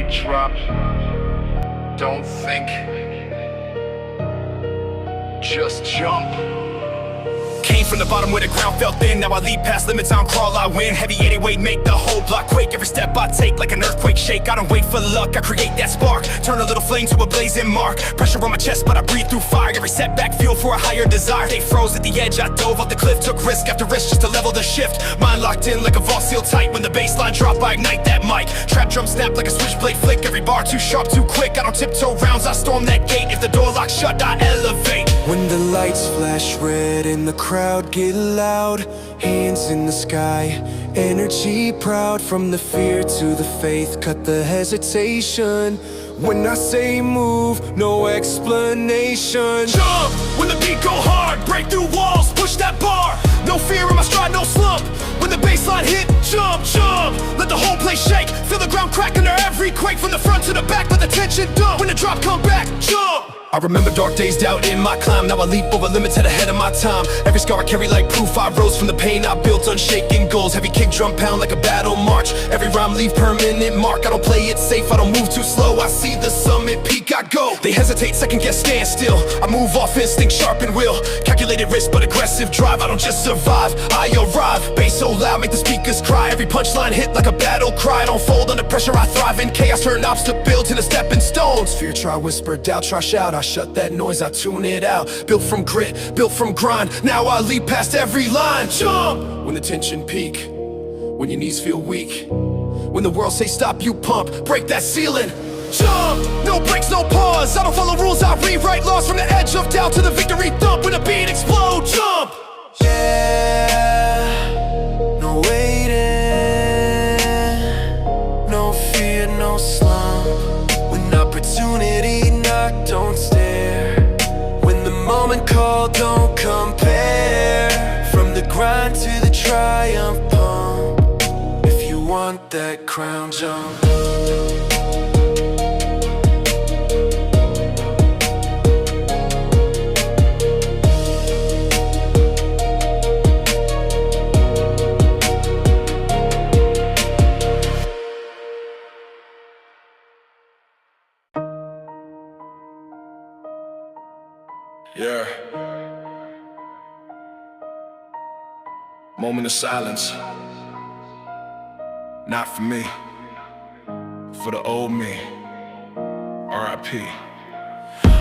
beat drop, don't think, just jump. Came from the bottom where the ground felt thin. Now I leap past limits, I don't crawl, I win. Heavy 80 weight make the whole block quake. Every step I take like an earthquake shake. I don't wait for luck, I create that spark. Turn a little flame to a blazing mark. Pressure on my chest but I breathe through fire. Every setback fuel for a higher desire. They froze at the edge, I dove off the cliff. Took risk after risk just to level the shift. Mind locked in like a vault sealed tight. When the baseline drop I ignite that mic. Trap drum snap like a switchblade flick. Every bar too sharp, too quick. I don't tiptoe rounds, I storm that gate. If the door locks shut, I elevate. When the lights flash red and the crowd get loud, hands in the sky, energy proud. From the fear to the faith, cut the hesitation. When I say move, no explanation. Jump when the beat go hard, break through walls, push that bar. No fear in my stride, no slump. When the baseline hit, jump, jump. Let the whole place shake, feel the ground crack under every quake. From the front to the back, let the tension dump. When the drop come back, jump. I remember dark days, doubt in my climb. Now I leap over limits, head ahead of my time. Every scar I carry like proof, I rose from the pain I built, unshaken goals. Heavy kick drum pound like a battle march. Every rhyme leave permanent mark. I don't play it safe, I don't move too slow. I see the summit peak, I go. They hesitate, second guess, stand still. I move off instinct, sharp and will. Calculated risk but aggressive drive. I don't just survive, I arrive. Bass so loud, make the speakers cry. Every punchline hit like a battle cry. I don't fold under pressure, I thrive in chaos. Turn obstacles into stepping stones. Fear try whisper, doubt try shout. I shut that noise, I tune it out. Built from grit, built from grind. Now I leap past every line. Jump when the tension peak, when your knees feel weak, when the world say stop, you pump. Break that ceiling. Jump, no breaks, no pause. I don't follow rules, I rewrite laws. From the edge of doubt to the victory thump. When the beat explodes, jump. Yeah, no waiting, no fear, no slump. When opportunity knock, don't stare. When the moment call, don't compare. From the grind to the triumph pump. If you want that crown, jump. Yeah. Moment of silence. Not for me, for the old me. R.I.P.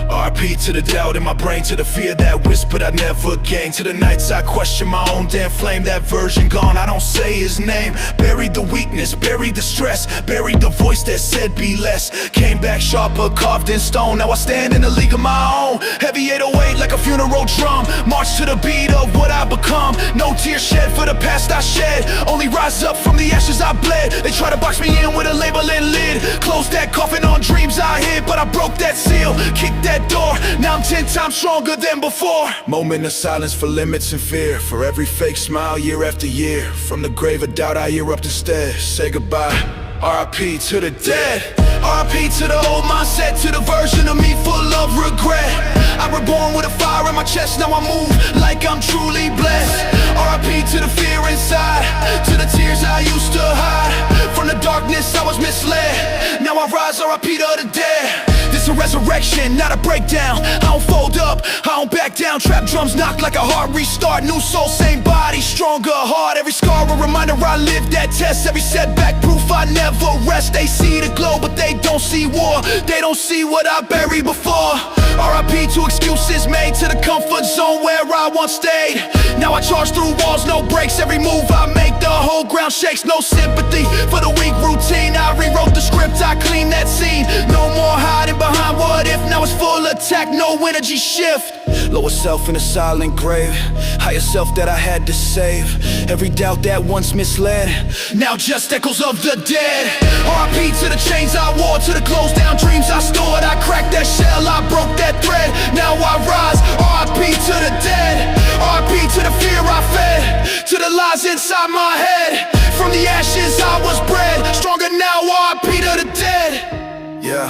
R.I.P. to the doubt in my brain, to the fear that whispered I never gained, to the nights I question my own damn flame. That version gone, I don't say his name. Buried the weakness, buried the stress, buried the voice that said be less. Came back sharper, carved in stone. Now I stand in a league of my own. Heavy 808 like a funeral drum. March to the beat of what I become. No tears shed for the past I shed. Only rise up from the ashes I bled. They try to box me in with a label and lid. Close that coffin on dreams I hid, but I broke that seal, kicked that door. Now I'm 10 times stronger than before. Moment of silence for limits and fear. For every fake smile year after year. From the grave of doubt I hear up the stairs. Say goodbye, R.I.P. to the dead. R.I.P. to the old mindset, to the version of me full of regret. I was born with a fire in my chest, now I move like I'm truly blessed. R.I.P. to the fear inside, to the tears I used to hide. From the darkness I was misled, now I rise, R.I.P. to the dead. This a resurrection, not a breakdown. I don't fold up, I don't back down. Trap drums knock like a hard restart. New soul, same body, stronger heart. Every scar a reminder I lived that test. Every setback proof I never rest. They see the glow but they don't see war. They don't see what I buried before. R.I.P. to excuses made, to the comfort zone where I once stayed. Now I charge through walls, no breaks. Every move I make, the whole ground shakes. No sympathy for the weak routine. I rewrote the script, I cleaned that scene. No more hiding behind what if. Now it's full attack, no energy shift. Lower self in a silent grave, higher self that I had to save. Every doubt that once misled, now just echoes of the dead. R.I.P. to the chains I wore, to the closed down dreams I stored. I cracked that shell, I broke that thread. Now I rise, R.I.P. to the dead. R.I.P. to the fear I fed, to the lies inside my head. From the ashes I was bred, stronger now, R.I.P. to the dead. Yeah,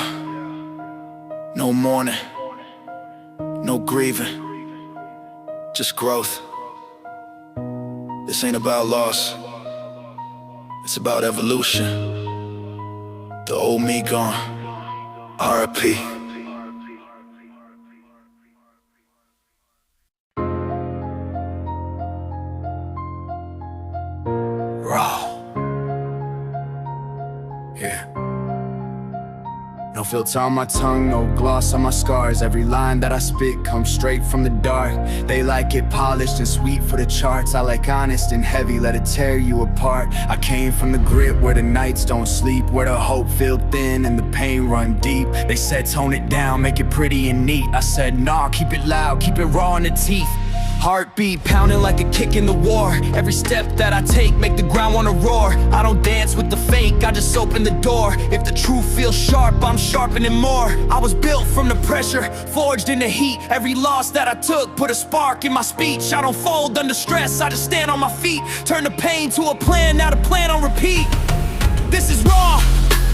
no mourning, no grieving, just growth. This ain't about loss, it's about evolution. The old me gone. R.I.P. Raw. Yeah. No filter on my tongue, no gloss on my scars. Every line that I spit comes straight from the dark. They like it polished and sweet for the charts. I like honest and heavy, let it tear you apart. I came from the grit where the nights don't sleep, where the hope feel thin and the pain run deep. They said tone it down, make it pretty and neat. I said nah, keep it loud, keep it raw in the teeth. Heartbeat pounding like a kick in the war. Every step that I take make the ground wanna roar. I don't dance with the fake, I just open the door. If the truth feels sharp, I'm sharpening more. I was built from the pressure, forged in the heat. Every loss that I took put a spark in my speech. I don't fold under stress, I just stand on my feet. Turn the pain to a plan, now the plan on repeat. This is raw,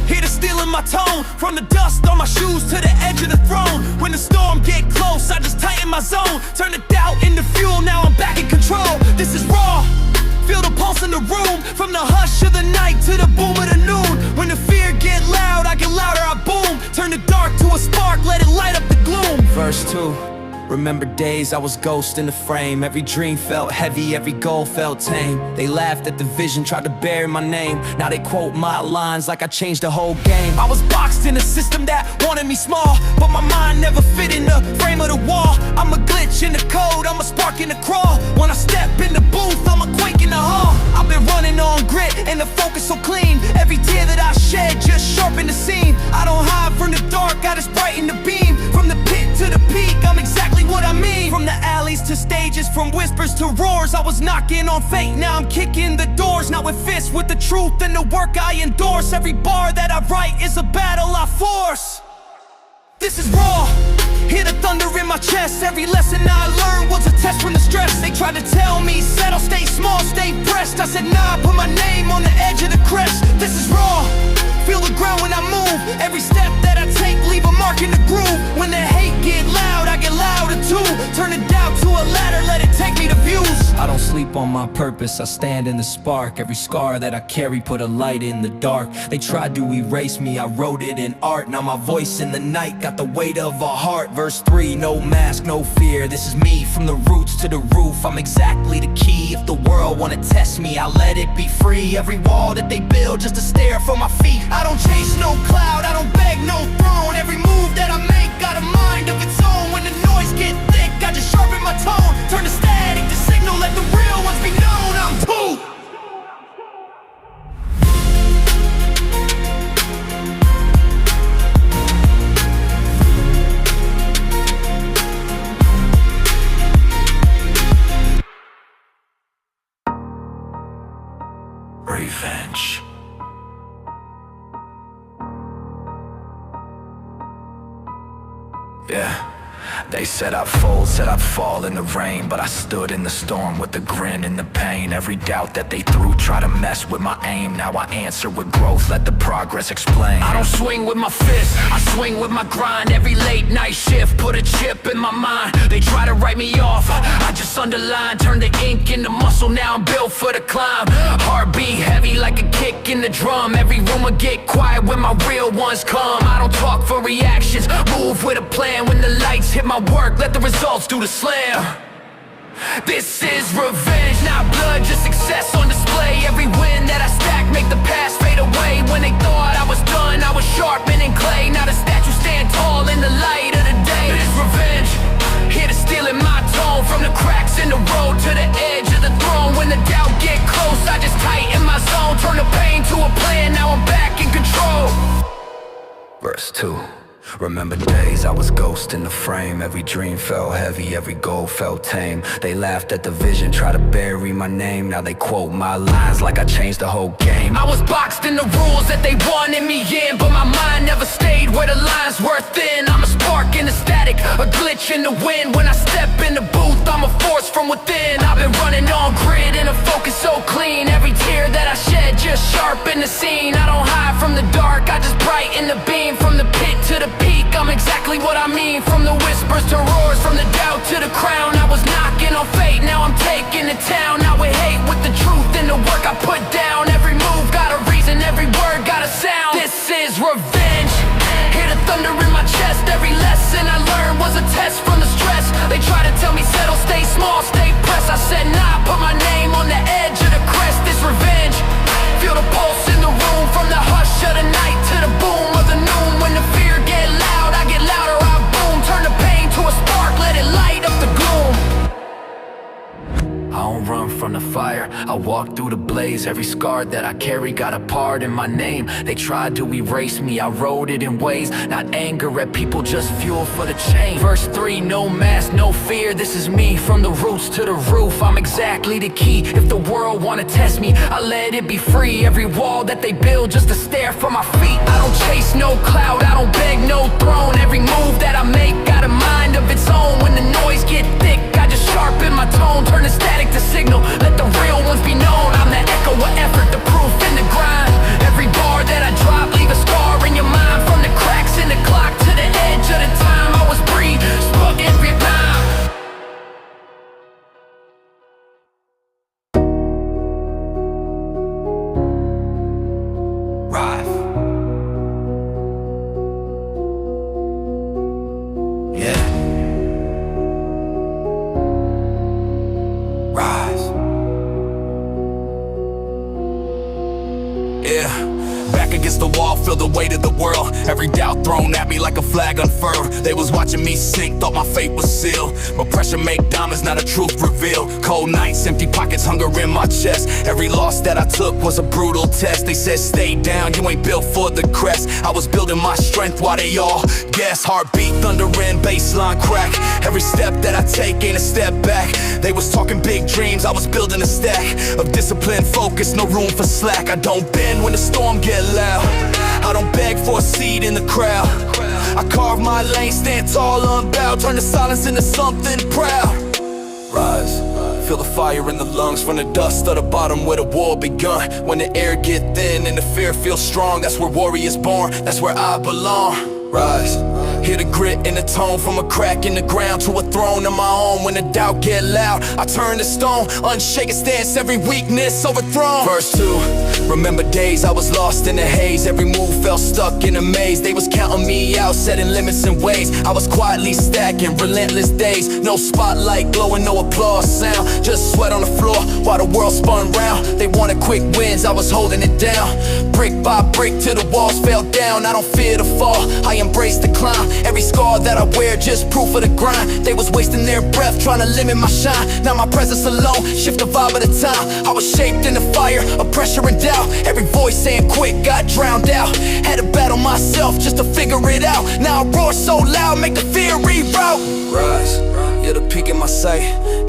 here to steal in my tone. From the dust on my shoes to the edge of the throne. When the storm get close, I just tighten my zone. Turn the doubt into fuel, now I'm back in control. This is raw, feel the pulse in the room. From the hush of the night to the boom of the noon. When the fear get loud, I get louder, I boom. Turn the dark to a spark, let it light up the gloom. Verse 2. Remember days I was ghost in the frame. Every dream felt heavy, every goal felt tame. They laughed at the vision, tried to bury my name. Now they quote my lines like I changed the whole game. I was boxed in a system that wanted me small, but my mind never fit in the frame of the wall. I'm a glitch in the code, I'm a spark in the crawl. When I step in the booth, I'm a quake in the hall. I've been running on grit and the focus so clean. Every tear that I shed just sharpened the scene. I don't hide from the dark, I just brighten the beam. From the pit to the peak, I'm exactly what I mean. From the alleys to stages, from whispers to roars. I was knocking on fate, now I'm kicking the doors. Not with fists, with the truth and the work I endorse. Every bar that I write is a battle I force. This is raw, hear the thunder in my chest. Every lesson I learned was a test from the stress. They tried to tell me, settle, stay small, stay pressed. I said nah, put my name on the edge of the crest. This is raw, feel the ground when I move. Every step that I take, leave a mark in the groove. When the hate get loud, I get louder too. Turn it down to a ladder, let it take me to views. I don't sleep on my purpose, I stand in the spark. Every scar that I carry put a light in the dark. They tried to erase me, I wrote it in art. Now my voice in the night got the weight of a heart. Verse 3, no mask, no fear. This is me, from the roots to the roof. I'm exactly the key. If the world wanna test me, I'll let it be free. Every wall that they build just to stare for my feet. I don't chase no cloud, I don't beg no throne. Every move that I make got a mind of its own. When the noise get thick, I just sharpen my tone. Turn the static to signal, let the real ones be known. I'm too. Revenge. Yeah. They said I'd fold, said I'd fall in the rain, but I stood in the storm with the grin and the pain. Every doubt that they threw tried to mess with my aim. Now I answer with growth, let the progress explain. I don't swing with my fist, I swing with my grind. Every late night shift put a chip in my mind. They try to write me off, I just underline. Turn the ink into muscle, now I'm built for the climb. Heartbeat heavy like a kick in the drum. Every room will get quiet when my real ones come. I don't talk for reactions, move with a plan. When the lights hit my work, let the results do the slam. This is revenge, not blood, just success on display. Every win that I stack make the past fade away. When they thought I was done, I was sharpening clay. Now the statue stand tall in the light of the day. It is revenge, here to steal in my tone. From the cracks in the road to the edge of the throne. When the doubt get close, I just tighten my zone. Turn the pain to a plan, now I'm back in control. Verse 2. Remember days I was ghost in the frame. Every dream felt heavy, every goal felt tame. They laughed at the vision, tried to bury my name. Now they quote my lines like I changed the whole game. I was boxed in the rules that they wanted me in, but my mind never stayed where the lines were thin. I'm a spark in the static, a glitch in the wind. When I step in the booth, I'm a force from within. I've been running on grid and a focus so clean. Every tear that I shed just sharpen the scene. I don't hide from the dark, I just brighten the beam. From the pit to the peak, I'm exactly what I mean. From the whispers to roars, from the doubt to the crown. I was knocking on fate, now I'm taking the town. Now with hate, with the truth and the work I put down. Every move got a reason, every word got a sound. This is on the fire, I walk through the blaze. Every scar that I carry got a part in my name. They tried to erase me, I wrote it in ways. Not anger at people, just fuel for the change. Verse 3, no mask, no fear. This is me, from the roots to the roof. I'm exactly the key. If the world wanna test me, I let it be free. Every wall that they build just to stare for my feet. I don't chase no cloud, I don't beg no throne. Every move that I make got a mind of its own. When the noise get thick, I just sharpen my tone. Turn the static to signal, let the real ones be known. I'm the echo of effort, the proof in the grind. Every bar that I drop, leave a scar in your mind. From the cracks in the clock to the edge of the time I was breathed, spoke every time. Rise. Yeah. Rise. Yeah. Back against the wall, feel the weight of the world. Every doubt thrown at me like a flag unfurled. They was watching me sink, thought my fate was sealed. But pressure make diamonds, not a truth revealed. Cold nights, empty pockets, hunger in my chest. Every loss that I took was a brutal test. They said stay down, you ain't built for the crest. I was building my strength while they all guess. Heartbeat, thunder and baseline crack. Every step that I take ain't a step back. They was talking big dreams, I was building a stack of discipline, focus, no room for slack. I don't bend when the storm get loud. I don't beg for a seat in the crowd. I carve my lane, stand tall, unbowed. Turn the silence into something proud. Rise, feel the fire in the lungs. From the dust of the bottom where the war begun. When the air get thin and the fear feels strong, that's where warriors born, that's where I belong. Rise, hear the grit in the tone. From a crack in the ground to a throne of my own. When the doubt get loud, I turn to stone. Unshaken stance, every weakness overthrown. Verse 2, remember days I was lost in the haze. Every move felt stuck in a maze. They was counting me out, setting limits and ways. I was quietly stacking relentless days. No spotlight glowing, no applause sound. Just sweat on the floor while the world spun round. They wanted quick wins, I was holding it down. Brick by brick till the walls fell down. I don't fear the fall, I embrace the climb. Every scar that I wear, just proof of the grind. They was wasting their breath, trying to limit my shine. Now my presence alone, shift the vibe of the time. I was shaped in the fire of pressure and doubt. Every voice saying quit got drowned out. Had to battle myself just to figure it out. Now I roar so loud, make the fear reroute. Rise, you're the peak in my sight.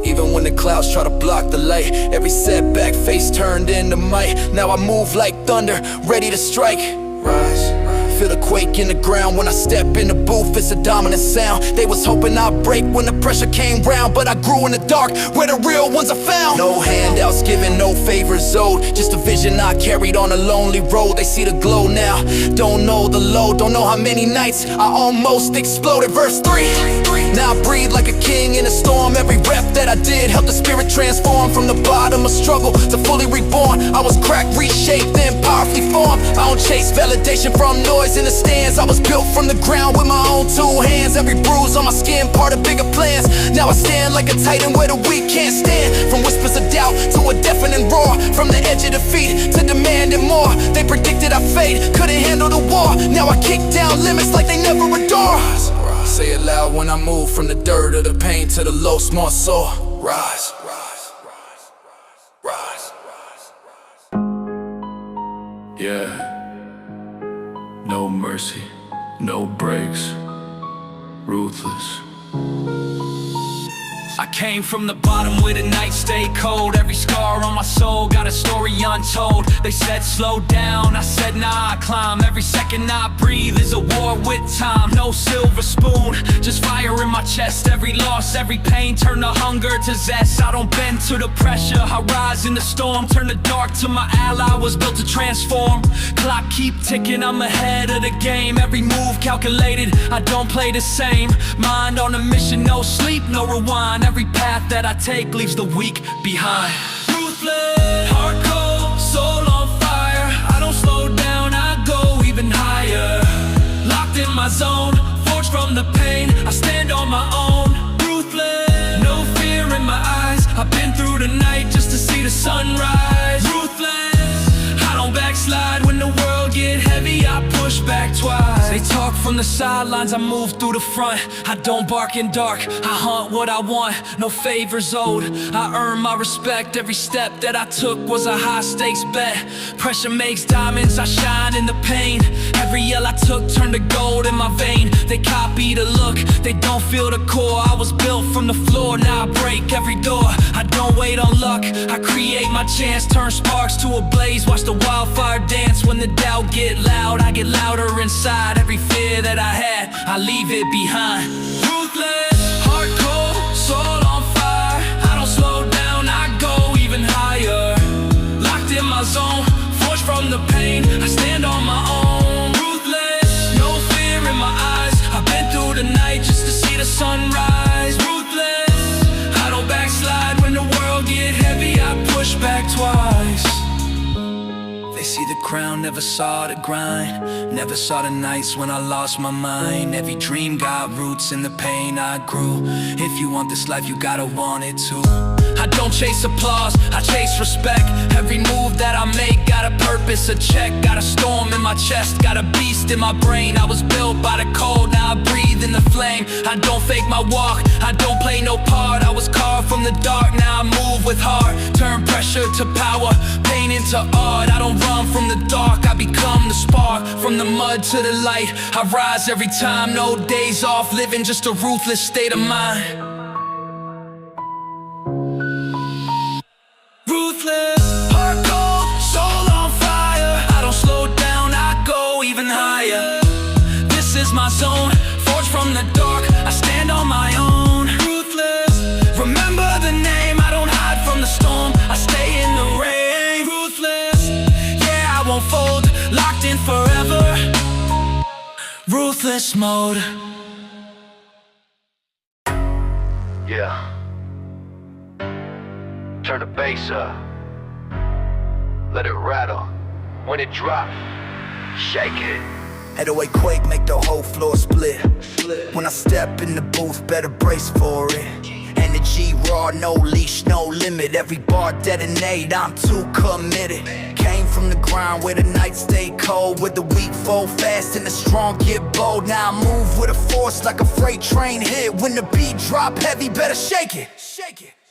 Even when the clouds try to block the light. Every setback, face turned into might. Now I move like thunder, ready to strike. Rise, feel the quake in the ground. When I step in the booth, it's a dominant sound. They was hoping I'd break when the pressure came round. But I grew in the dark, where the real ones are found. No handouts given, no favors owed. Just a vision I carried on a lonely road. They see the glow now, don't know the load. Don't know how many nights I almost exploded. Verse 3, now I breathe like a king in a storm. Every rep that I did helped the spirit transform. From the bottom of struggle to fully reborn. I was cracked, reshaped, then powerfully formed. I don't chase validation from noise in the stands. I was built from the ground with my own two hands. Every bruise on my skin, part of bigger plans. Now I stand like a titan where the weak can't stand. From whispers of doubt to a deafening roar. From the edge of defeat to demanding more. They predicted I'd fade, couldn't handle the war. Now I kick down limits like they never adore. Say it loud when I move, from the dirt of the pain to the low small soul. Rise, rise, rise, rise, rise, rise. Yeah. No mercy, no breaks, ruthless. I came from the bottom where the nights stay cold. Every scar on my soul got a story untold. They said slow down, I said nah, I climb. Every second I breathe is a war with time. No silver spoon, just fire in my chest. Every loss, every pain, turn the hunger to zest. I don't bend to the pressure, I rise in the storm. Turn the dark to my ally, was built to transform. Clock keep ticking, I'm ahead of the game. Every move calculated, I don't play the same. Mind on a mission, no sleep, no rewind. Every path that I take leaves the weak behind. Ruthless, heart cold, soul on fire. I don't slow down, I go even higher. Locked in my zone, forged from the pain. I stand on my own. Ruthless, no fear in my eyes. I've been through the night just to see the sunrise. Ruthless, I don't backslide when the world get heavy. I push back twice. They talk from From the sidelines I move through the front. I don't bark in dark, I hunt what I want, no favors owed. I earn my respect, every step that I took was a high stakes bet. Pressure makes diamonds, I shine in the pain. Every L I took turned to gold in my vein. They copy the look, they don't feel the core. I was built from the floor, now I break every door. I don't wait on luck, I create my chance. Turn sparks to a blaze, watch the wildfire dance. When the doubt get loud, I get louder inside. Every fear that I had, I leave it behind. Ruthless, heart cold, soul on fire. I don't slow down, I go even higher. Locked in my zone, forged from the pain, I stand on my own. Ruthless, no fear in my eyes. I've been through the night just to see the sunrise. Ruthless, I don't backslide. When the world get heavy, I push back twice. They see the crown, never saw the grind. Never saw the nights when I lost my mind. Every dream got roots in the pain I grew. If you want this life, you gotta want it too. I don't chase applause, I chase respect. Every move that I make got a purpose, a check. Got a storm in my chest, got a beast in my brain. I was built by the cold, now I breathe in the flame. I don't fake my walk, I don't play no part. I was carved from the dark, now I move with heart. Turn pressure to power, pain into art. I don't run from the dark, I become the spark. From the mud to the light, I rise every time. No days off, living just a ruthless state of mind. Ruthless, heart cold, soul on fire. I don't slow down, I go even higher. This is my zone, forged from the dark, I stand on my own. Ruthless, remember the name, I don't hide from the storm, I stay in the rain. Ruthless, yeah, I won't fold, locked in forever. Ruthless mode. Yeah. Turn the bass up. Let it rattle. When it drop, shake it. 808 quake, make the whole floor split. When I step in the booth, better brace for it. Energy raw, no leash, no limit. Every bar detonate, I'm too committed. Came from the grind where the nights stay cold, where the weak fold fast and the strong get bold. Now I move with a force like a freight train hit. When the beat drop heavy, better shake it.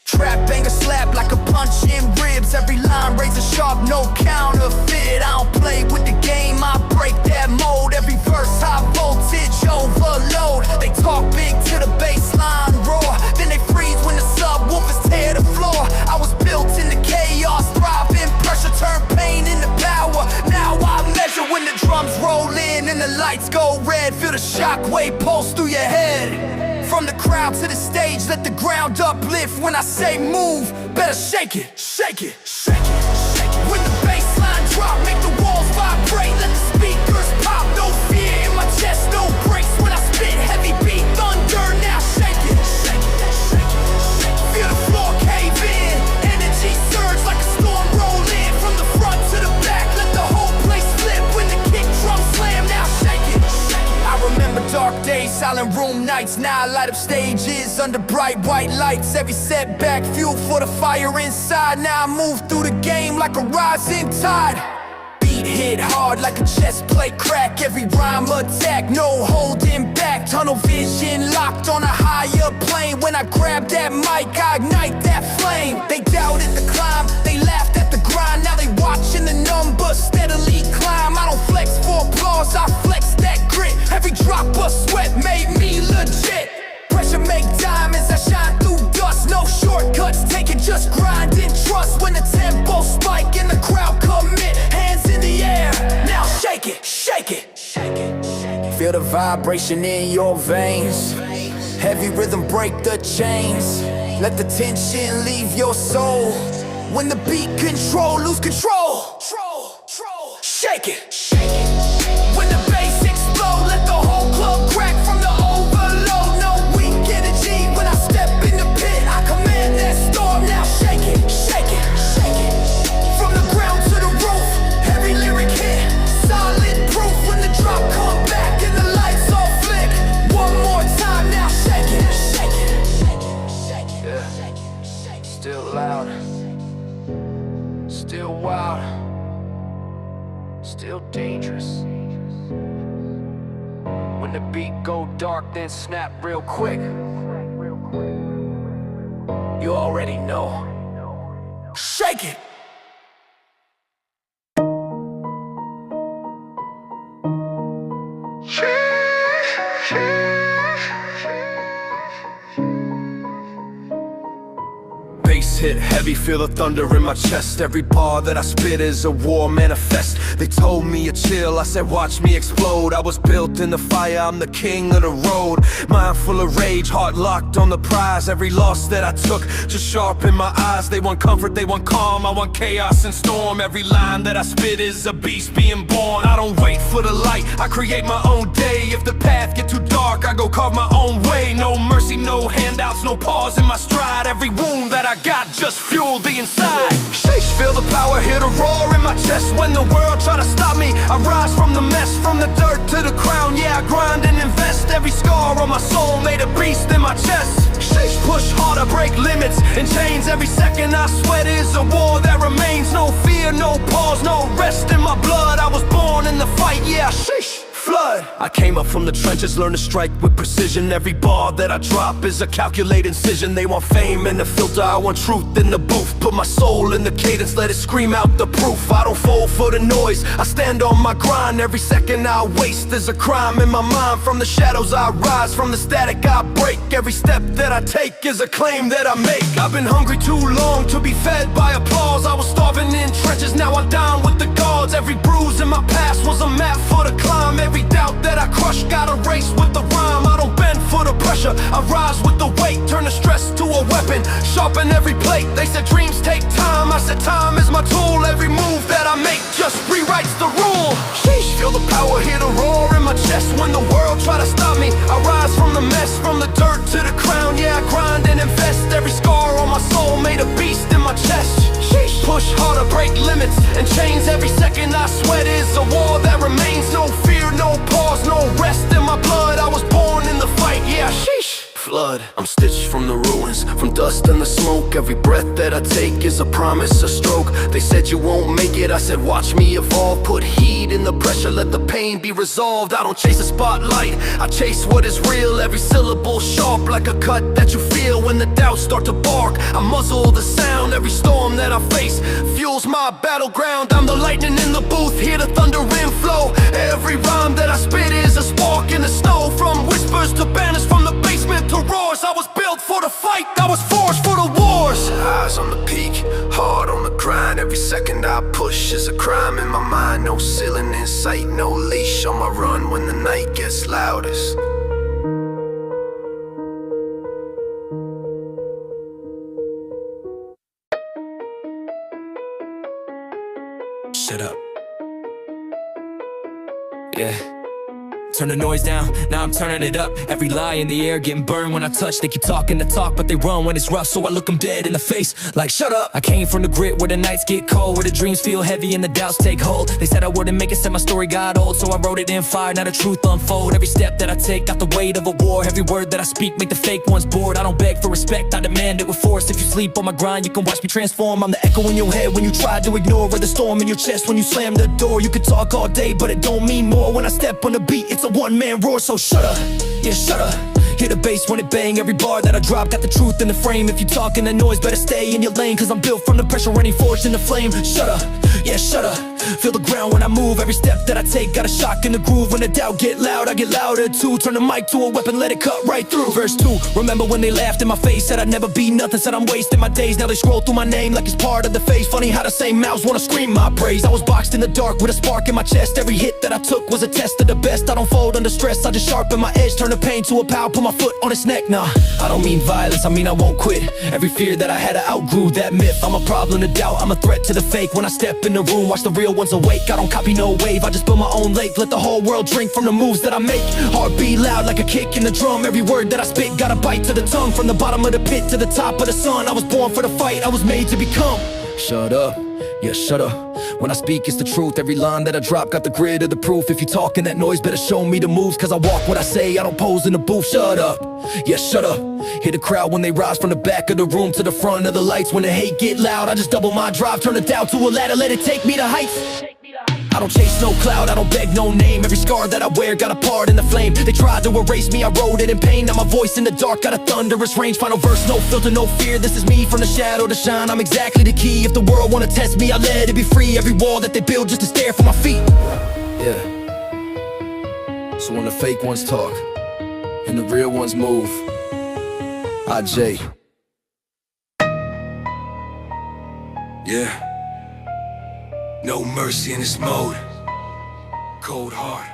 Trap banger slap like a punch in ribs. Every line razor sharp, no counterfeit. I don't play with the game, I break that mold. Every verse high voltage overload. They talk big to the baseline roar, then they freeze when the subwoofers tear the floor. I was built in the chaos, thrive in pressure, turn pain into power. Now I measure when the drums roll in and the lights go red. Feel the shockwave pulse through your head. From the crowd to the stage, let the ground uplift. When I say move, better shake it, shake it, shake it, shake it. When the bass line drop, make the walls vibrate. Let the speakers pop, no fear in my chest, no breaks. When I spit heavy beat thunder, now shake it, shake it, shake it, shake it. Feel the floor cave in, energy surge like a storm roll in. From the front to the back, let the whole place flip. When the kick drum slam, now shake it, shake it. I remember dark days, silent room nights. Now I light up stages under bright white lights. Every setback, fuel for the fire inside. Now I move through the game like a rising tide. Beat hit hard like a chest plate crack. Every rhyme attack, no holding back. Tunnel vision locked on a higher plane. When I grab that mic, I ignite that flame. They doubted the climb, they laughed at the grind. Now they watching the numbers steadily climb. I don't flex for applause, I flex that grit. Every drop of sweat made me legit. Pressure make diamonds, I shine through dust. No shortcuts, take it, just grind and trust. When the tempo spike and the crowd commit, hands in the air, now shake it, shake it, shake it, shake it. Feel the vibration in your veins. Heavy rhythm break the chains. Let the tension leave your soul. When the beat control, lose control. Shake it, shake it. When the bass explode, let the whole club crack from the overload. No weak energy when I step in the pit. I command that storm, now shake it, shake it, shake it. From the ground to the roof, every lyric hit, solid proof. When the drop come back and the lights all flick, one more time, now shake it, shake it, shake it, shake it. Still loud, still wild, still dangerous. When when the beat go dark, then snap real quick. You already know. Shake it! Bass hit heavy, feel the thunder in my chest. Every bar that I spit is a war manifest. They told me to chill, I said watch me explode. I was built in the fire, I'm the king of the road. Mind full of rage, heart locked on the prize. Every loss that I took just sharpened my eyes. They want comfort, they want calm, I want chaos and storm. Every line that I spit is a beast being born. I don't wait for the light, I create my own day. If the path get too dark, I go carve my own way. No mercy, no handouts, no pause in my stride. Every wound that I got just fuel the inside. Sheesh, feel the power, hear the roar in my chest. When the world try to stop me, I rise from the mess. From the dirt to the crown, yeah, I grind and invest. Every scar on my soul made a beast in my chest. Sheesh, push harder, break limits and chains. Every second I sweat is a war that remains. No fear, no pause, no rest in my blood. I was born in the fight, yeah, sheesh. Flood. I came up from the trenches, learned to strike with precision. Every bar that I drop is a calculated incision. They want fame in the filter, I want truth in the booth. Put my soul in the cadence, let it scream out the proof. I don't fold for the noise, I stand on my grind. Every second I waste is a crime in my mind. From the shadows I rise, from the static I break. Every step that I take is a claim that I make. I've been hungry too long to be fed by applause. I was starving in trenches, now I'm down with the gods. Every bruise in my past was a map for the climb. Every doubt that I crush, got a race with the rhyme. I don't bend for the pressure, I rise with the weight. Turn the stress to a weapon, sharpen every plate. They said dreams take time, I said time is my tool. Every move that I make just rewrites the rule. Sheesh, feel the power, hear the roar in my chest. When the world try to stop me, I rise from the mess. From the dirt to the crown, yeah, I grind and invest. Every scar on my soul made a beast in my chest. Sheesh, push harder, break limits and chains. Every second I sweat is a war that remains. No fear, no pause, no rest in my blood. I was born in the fight, yeah, sheesh. Flood. I'm stitched from the ruins, from dust and the smoke. Every breath that I take is a promise, a stroke. They said you won't make it, I said watch me evolve. Put heat in the pressure, let the pain be resolved. I don't chase a spotlight, I chase what is real. Every syllable sharp like a cut that you feel. When the doubts start to bark, I muzzle the sound. Every storm that I face fuels my battleground. I'm the lightning in the booth, hear the thunder wind flow. Every rhyme that I spit is a spark in the snow. From whispers to banners, from the basement to roars. I was built for the fight, I was forged for the wars. Eyes on the peak, hard on the grind. Every second I push is a crime in my mind. No ceiling in sight, no leash on my run when the night gets loudest. Shut up. Yeah. Turn the noise down, now I'm turning it up. Every lie in the air getting burned when I touch. They keep talking the talk, but they run when it's rough. So I look them dead in the face, like shut up. I came from the grit where the nights get cold, where the dreams feel heavy and the doubts take hold. They said I wouldn't make it, said my story got old. So I wrote it in fire, now the truth unfold. Every step that I take got the weight of a war. Every word that I speak make the fake ones bored. I don't beg for respect, I demand it with force. If you sleep on my grind, you can watch me transform. I'm the echo in your head when you try to ignore, or the storm in your chest when you slam the door. You could talk all day, but it don't mean more. When I step on the beat, it's a one-man roar. So shut up, yeah, shut up. Hear the bass when it bang. Every bar that I drop got the truth in the frame. If you talking that noise, better stay in your lane. Cause I'm built from the pressure, running forged in the flame. Shut up, yeah, shut up. Feel the ground when I move. Every step that I take got a shock in the groove. When the doubt get loud, I get louder too. Turn the mic to a weapon, let it cut right through. Verse 2, remember when they laughed in my face, said I'd never be nothing, said I'm wasting my days. Now they scroll through my name like it's part of the face. Funny how the same mouths wanna scream my praise. I was boxed in the dark with a spark in my chest. Every hit that I took was a test of the best. I don't fold under stress, I just sharpen my edge. Turn the pain to a power, put my foot on its neck. Nah, I don't mean violence, I mean I won't quit. Every fear that I had, I outgrew that myth. I'm a problem to doubt, I'm a threat to the fake. When I step in the room, watch the real ones awake. I don't copy no wave, I just build my own lake. Let the whole world drink from the moves that I make. Heartbeat loud like a kick in the drum. Every word that I spit got a bite to the tongue. From the bottom of the pit to the top of the sun, I was born for the fight, I was made to become. Shut up, yeah, shut up. When I speak, it's the truth. Every line that I drop got the grit of the proof. If you talking that noise, better show me the moves. Cause I walk what I say, I don't pose in the booth. Shut up, yeah, shut up. Hear the crowd when they rise from the back of the room to the front of the lights. When the hate get loud, I just double my drive. Turn it down to a ladder, let it take me to heights. I don't chase no cloud, I don't beg no name. Every scar that I wear got a part in the flame. They tried to erase me, I wrote it in pain. Now my voice in the dark got a thunderous range. Final verse, no filter, no fear. This is me from the shadow to shine. I'm exactly the key. If the world wanna test me, I let it be free. Every wall that they build just to stare for my feet. Yeah. So when the fake ones talk and the real ones move, IJ. Yeah. No mercy in this mode. Cold heart.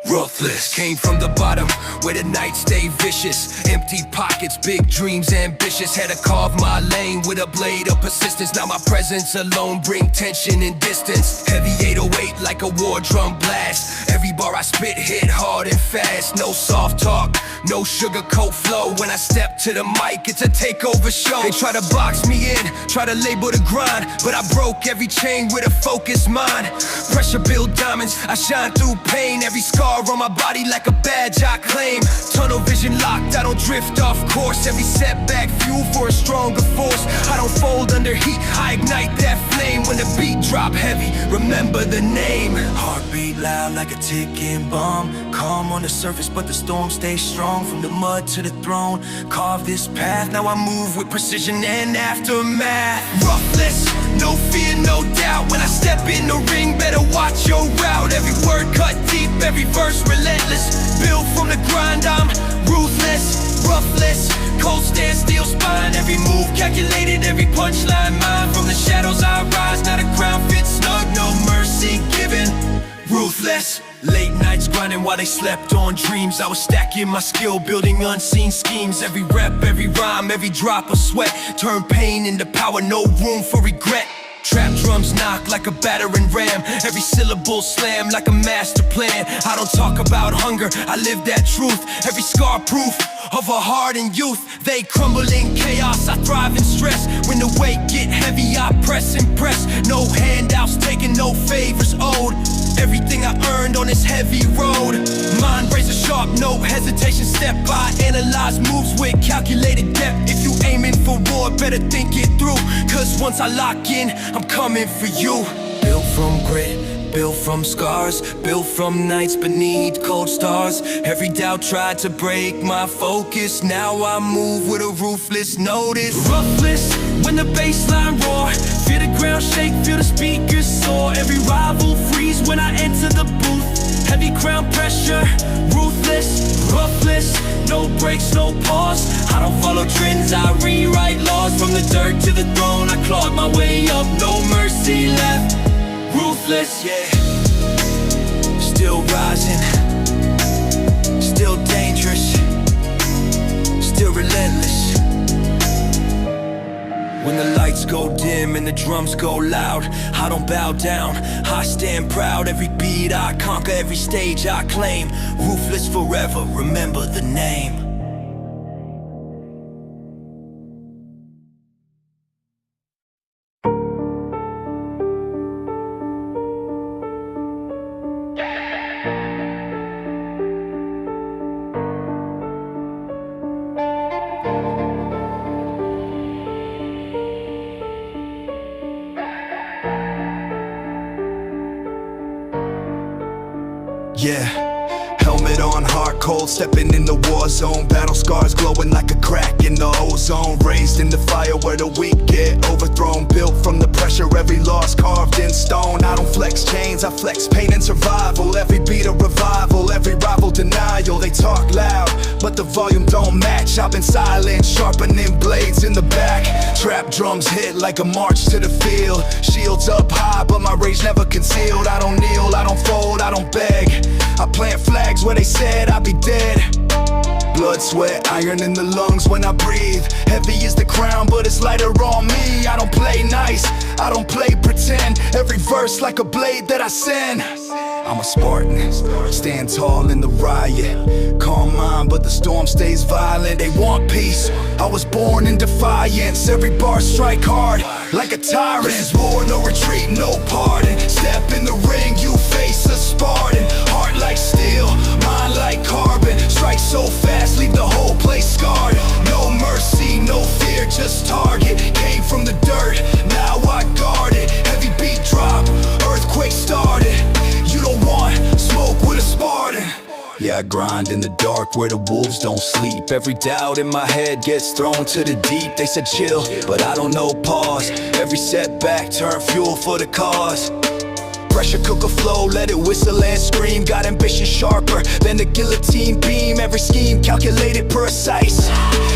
Ruthless. Came from the bottom where the nights stay vicious. Empty pockets, big dreams, ambitious. Had to carve my lane with a blade of persistence. Now my presence alone bring tension and distance. Heavy 808 like a war drum blast. Every bar I spit hit hard and fast. No soft talk, no sugarcoat flow. When I step to the mic, it's a takeover show. They try to box me in, try to label the grind, but I broke every chain with a focused mind. Pressure build diamonds, I shine through pain. Every scar on my body like a badge I claim. Tunnel vision locked, I don't drift off course. Every setback fuel for a stronger force. I don't fold under heat, I ignite that flame. When the beat drop heavy, remember the name. Heartbeat loud like a ticking bomb. Calm on the surface but the storm stays strong. From the mud to the throne, carve this path. Now I move with precision and aftermath. Ruthless, no fear, no doubt. When I step in the ring, better watch your route. Every word cut deep, every verse relentless. Built from the grind, I'm ruthless, roughless. Cold stare, steel spine. Every move calculated, every punchline mine. From the shadows I rise, now the crown fits snug. No mercy given, ruthless. Late nights grinding while they slept on dreams. I was stacking my skill, building unseen schemes. Every rep, every rhyme, every drop of sweat turn pain into power, no room for regret. Trap drums knock like a battering ram. Every syllable slam like a master plan. I don't talk about hunger, I live that truth. Every scar proof of a hardened youth. They crumble in chaos, I thrive in stress. When the weight get heavy, I press and press. No handouts taken, no favors owed. Everything I earned on this heavy road. Mind razor sharp, no hesitation step. I analyze moves with calculated depth. If you aiming for war, better think it through. Cause once I lock in, I'm coming for you. Built from grit, built from scars, built from nights beneath cold stars. Every doubt tried to break my focus. Now I move with a ruthless notice. Ruthless, when the bassline roar. Feel the ground shake, feel the speakers soar. Every rival freeze when I enter the booth. Heavy crown pressure, ruthless, roughless. No breaks, no pause. I don't follow trends, I rewrite laws. From the dirt to the throne, I clawed my way up. No mercy left, ruthless, yeah. Still rising, still dangerous, still relentless. When the lights go dim and the drums go loud, I don't bow down, I stand proud. Every beat I conquer, every stage I claim. Ruthless forever, remember the name. Yeah, helmet on, heart cold, stepping in the war zone. Battle scars glowing like a crack in the ozone. Raised in the fire where the weak get overthrown. Built from the pressure, every loss carved in stone. I don't flex chains, I flex pain and survival. Every beat a revival, every rival denial. They talk loud, but the volume don't match. I've been silent, sharpening blades in the back. Trap drums hit like a march to the field. Shields up high, but my rage never concealed. I don't kneel, I don't fold, I don't beg. I plant flags where they said I'd be dead. Blood, sweat, iron in the lungs when I breathe. Heavy is the crown, but it's lighter on me. I don't play nice, I don't play pretend. Every verse like a blade that I send. I'm a Spartan, stand tall in the riot. Calm mind, but the storm stays violent. They want peace, I was born in defiance. Every bar strike hard, like a tyrant. This is war, no retreat, no pardon. Step in the ring, you face a Spartan. Heart like steel, mind like carbon. Strike so fast, leave the whole place scarred. No mercy, no fear, just target. Came from the dirt, now I guard it. Heavy beat drop, I grind in the dark where the wolves don't sleep. Every doubt in my head gets thrown to the deep. They said chill, but I don't know pause. Every setback turn fuel for the cause. Pressure cooker flow, let it whistle and scream. Got ambition sharper than the guillotine beam. Every scheme calculated, precise.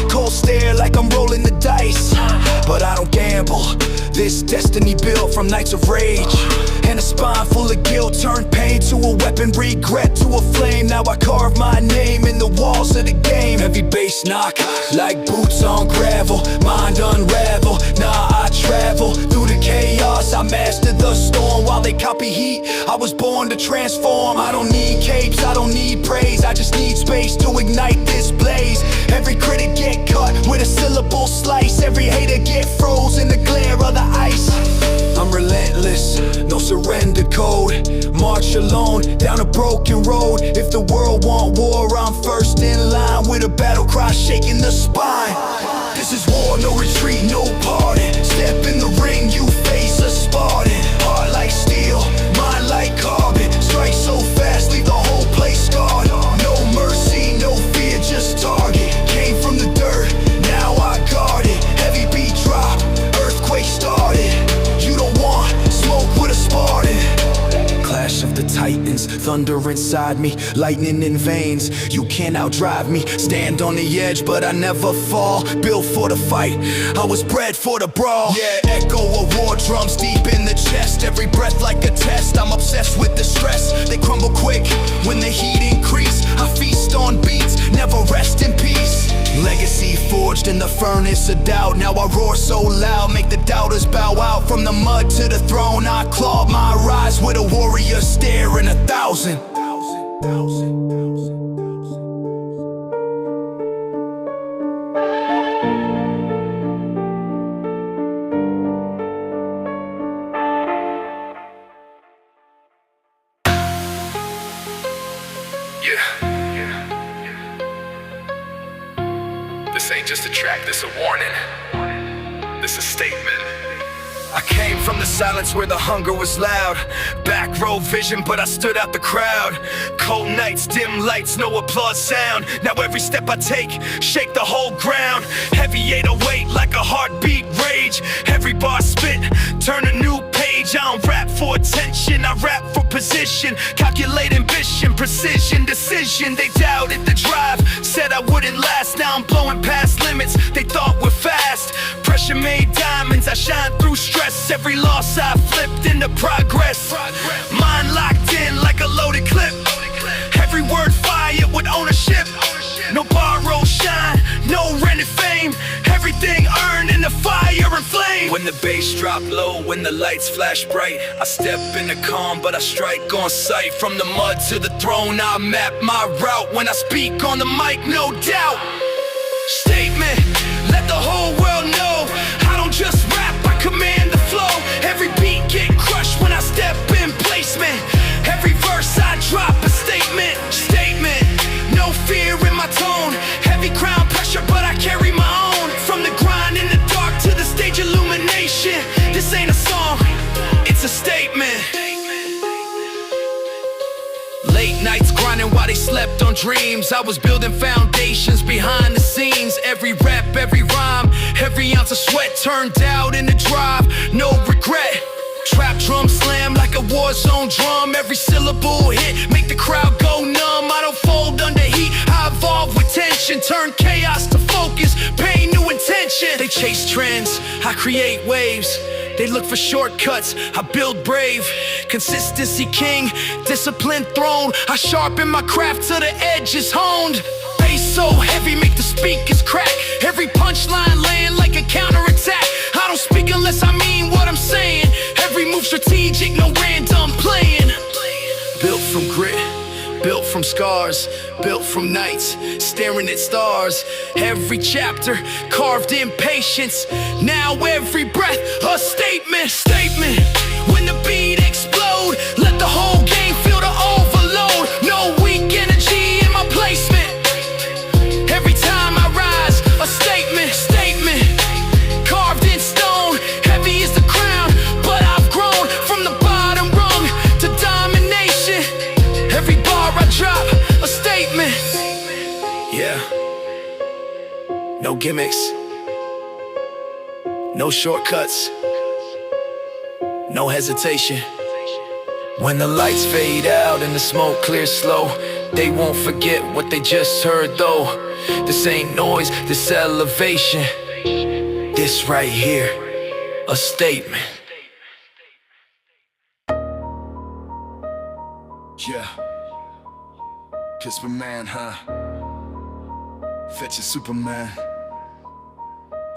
Cold stare like I'm rolling the dice. But I don't gamble. This destiny built from nights of rage. And a spine full of guilt turned pain to a weapon, regret to a flame. Now I carve my name in the walls of the game. Heavy bass knock, like boots on gravel. Mind unravel, nah I travel through the chaos. I mastered the storm while they copy heat. I was born to transform. I don't need capes, I don't need praise. I just need space to ignite this blaze. Every critic get cut with a syllable slice. Every hater get froze in the glare of the ice. I'm relentless, no surrender code. March alone down a broken road. If the world want war, I'm first in line with a battle cry shaking the spine. This is war, no retreat, no pardon. Step in the ring, you face a Spartan. Heart like steel, mind like carbon. Strike so fast, leave the whole place scarred. No mercy, no fear, just target. Came from the dirt, now I guard it. Heavy beat drop, earthquake started. You don't want smoke with a Spartan. Clash of the titans, thunder inside me, lightning in veins. You can't outdrive me. Stand on the edge, but I never fall. Built for the fight, I was bred for the brawl. Yeah, echo of war drums deep in the chest. Every breath like a test. I'm obsessed with the stress. They crumble quick when the heat increase. I feast on beats, never rest in peace. Legacy forged in the furnace of doubt. Now I roar so loud, make the doubters bow out. From the mud to the throne, I clawed my rise with a warrior stare in 1,000. This ain't just a track, this a warning. This a statement. I came from the silence where the hunger was loud. Back row vision, but I stood out the crowd. Cold nights, dim lights, no applause sound. Now every step I take, shake the whole ground. Heavy 808 like a heartbeat rage. Every bar spit, turn a new page. I don't rap for attention, I rap for position. Calculate ambition, precision, decision. They doubted the drive, said I wouldn't last. Now I'm blowing past limits, they thought we're fast. Pressure made diamonds, I shine through stress. Every loss I flipped into progress. Mind locked in like a loaded clip. Every word fire with ownership. No borrowed shine, no rented fame. Everything earned in the fire and flame. When the bass drop low, when the lights flash bright, I step in the calm, but I strike on sight. From the mud to the throne, I map my route. When I speak on the mic, no doubt. Statement, let the whole world know I don't just rap, I command the flow. Every beat get crushed when I step in placement. Every verse I drop a statement. Statement, no fear in my tone. Heavy crown pressure, but I carry my own. From the grind in the dark to the stage illumination. This ain't a song, it's a statement. Late nights grinding while they slept on dreams. I was building foundations behind the scenes. Every rep, every rhyme, every ounce of sweat turned out in the drive. No regret. Trap drum slam like a war zone drum. Every syllable hit, make the crowd go numb. I don't fold under heat, I evolve with tension. Turn chaos to focus, pain new intention. They chase trends, I create waves. They look for shortcuts, I build brave. Consistency king, discipline throne. I sharpen my craft till the edge is honed. Bass so heavy, make the speakers crack. Every punchline land like a counterattack. I don't speak unless I mean what I'm saying. Every move strategic, no random playing. Built from grit, built from scars, built from nights, staring at stars. Every chapter carved in patience. Now every breath a statement. Statement, when the beat explode, let the whole game feel the overload. No weak energy in my placement. Every time I rise, a statement. Statement, carved in stone. Heavy is the crown, but I've grown from the bottom rung to domination. Every bar I drop, a statement. gimmicks, no shortcuts, no hesitation. When the lights fade out and the smoke clears slow, they won't forget what they just heard though. This ain't noise, this elevation. This right here, a statement. Yeah, Kisper man, huh? Fetch a Superman.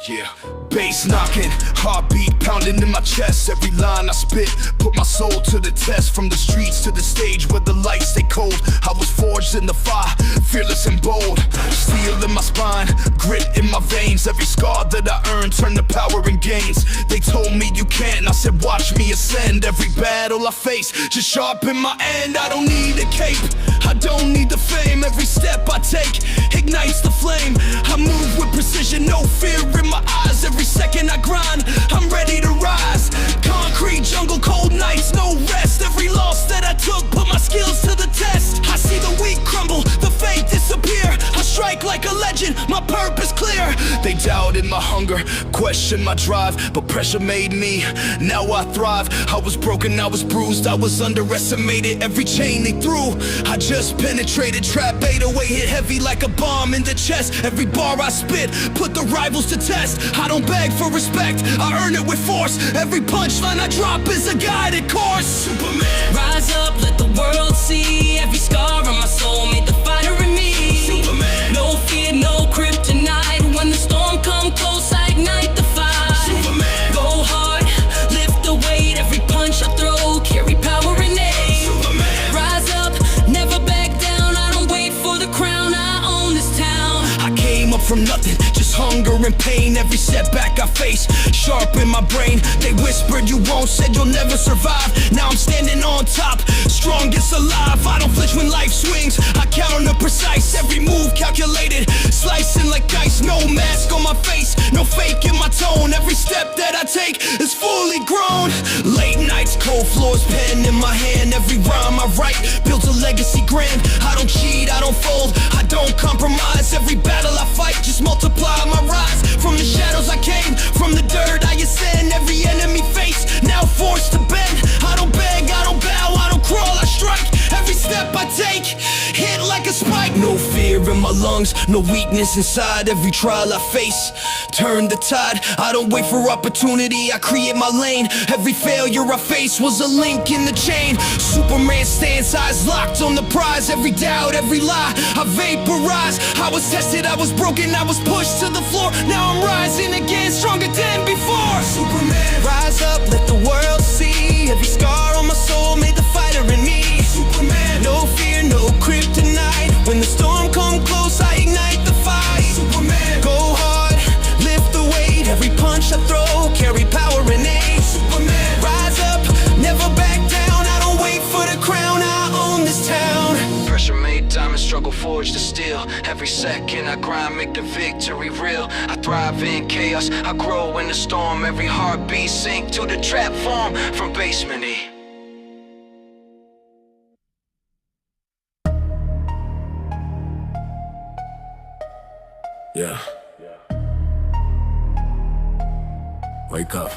Yeah, bass knocking, heartbeat pounding in my chest. Every line I spit, put my soul to the test. From the streets to the stage where the lights stay cold, I was forged in the fire, fearless and bold. Steel in my spine, grit in my veins. Every scar that I earned turned to power and gains. They told me you can't, I said watch me ascend. Every battle I face, just sharpen my end. I don't need a cape, I don't need the fame. Every step I take ignites the flame. I move with precision, no fear in my eyes. Every second I grind, I'm ready to rise. Concrete jungle, cold nights, no rest. Every loss that I took put my skills to the test. I see the weak crumble, the faith disappear. I strike like a legend, my purpose clear. They doubted my hunger, questioned my drive, but pressure made me, now I thrive. I was broken, I was bruised, I was underestimated. Every chain they threw, I just penetrated. Trap 808 hit heavy like a bomb in the chest. Every bar I spit, put the rivals to test. I don't beg for respect, I earn it with force. Every punchline I drop is a guided course. Superman. Rise up, let the world see. Every scar on my soul made the fighter in me. Superman. No fear, no kryptonite. When the storm come close, I ignite the fire. Superman. Go hard, lift the weight. Every punch I throw, carry power and aim. Superman. Rise up, never back down. I don't wait for the crown, I own this town. I came up from nothing, just hunger and pain. Every setback I face, sharp in my brain. They whispered you won't, said you'll never survive. Now I'm standing on top, strongest alive. I don't flinch when life swings, I counter precise. Every move calculated, slicing like ice. No mask on my face, no fake in my tone. Every step that I take is fully grown. Late nights, cold floors, pen in my hand. Every rhyme I write builds a legacy grand. I don't cheat, I don't fold, I don't compromise. Every battle I fight, just multiply my rise. From the shadows I came, from the dirt I ascend. Every enemy face, now forced to bend. I don't beg, I don't bow, I don't crawl, I strike. Every step I take, hit like a spike. No fear in my lungs, no weakness inside. Every trial I face, turn the tide. I don't wait for opportunity, I create my lane. Every failure I face was a link in the chain. Superman stands, eyes locked on the prize. Every doubt, every lie, I vaporize. I was tested, I was broken, I was pushed to the floor. Now I'm rising again, stronger than before. Superman. Rise up, let the world see. Every scar on my soul made the fighter in me. Superman. No fear, no kryptonite. When the storm come close, I ignite the fight. Superman. Go hard, lift the weight. Every punch I throw, carry power and aim. Superman. Rise up, never back down. I don't wait for the crown, I own this town. Pressure made diamond, struggle forged to steel. Every second I grind, make the victory real. I thrive in chaos, I grow in the storm. Every heartbeat sink to the trap form from basement E. Yeah. Wake up.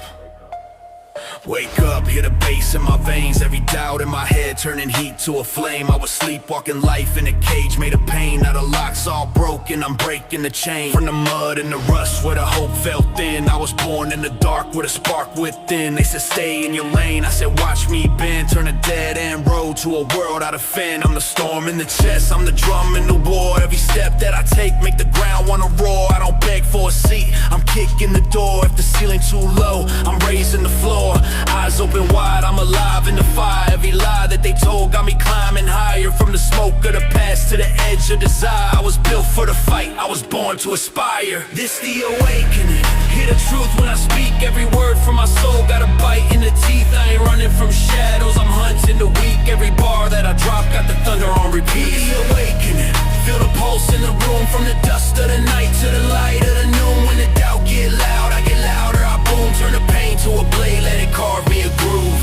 Wake up, hear the bass in my veins. Every doubt in my head turning heat to a flame. I was sleepwalking life in a cage made of pain. Now the lock's all broken, I'm breaking the chain. From the mud and the rust where the hope fell thin, I was born in the dark with a spark within. They said stay in your lane, I said watch me bend. Turn a dead end road to a world out of fin. I'm the storm in the chest, I'm the drum in the war. Every step that I take make the ground wanna roar. I don't beg for a seat, I'm kicking the door. If the ceiling too low, I'm raising the floor. Eyes open wide, I'm alive in the fire. Every lie that they told got me climbing higher. From the smoke of the past to the edge of desire. I was built for the fight, I was born to aspire. This the awakening, hear the truth when I speak. Every word from my soul got a bite in the teeth. I ain't running from shadows, I'm hunting the weak. Every bar that I drop got the thunder on repeat. The awakening, feel the pulse in the room. From the dust of the night to the light of the noon. When the doubt get loud, I get louder, I boom. Turn the pain to a blade, let it carve me a groove.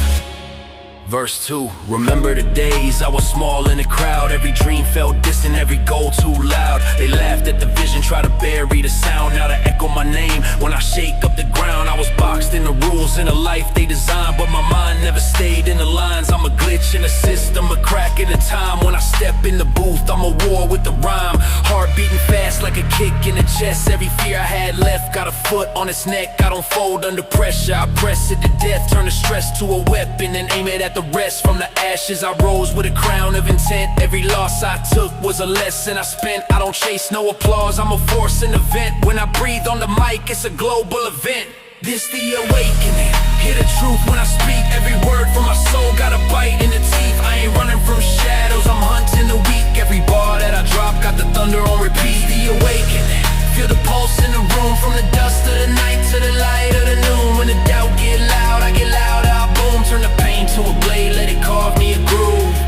Verse 2. Remember the days I was small in the crowd. Every dream felt distant, every goal too loud. They laughed at the vision, tried to bury the sound. Now to echo my name when I shake up the ground. I was boxed in the rules in a life they designed, but my mind never stayed in the lines. I'm a glitch in the system, a crack in the time. When I step in the booth, I'm a war with the rhyme. Heart beating fast like a kick in the chest. Every fear I had left, got a foot on its neck. I don't fold under pressure, I press it to death. Turn the stress to a weapon and aim it at the rest. From the ashes I rose with a crown of intent. Every loss I took was a lesson I spent. I don't chase no applause, I'm a force in event. When I breathe on the mic, it's a global event. This the awakening, hear the truth when I speak. Every word from my soul got a bite in the teeth. I ain't running from shadows, I'm hunting the weak. Every bar that I drop got the thunder on repeat. The awakening, feel the pulse in the room. From the dust of the night to the light of the noon. When the doubt get loud, I get loud, I boom. Turn the pain to a blade, let it carve me a groove.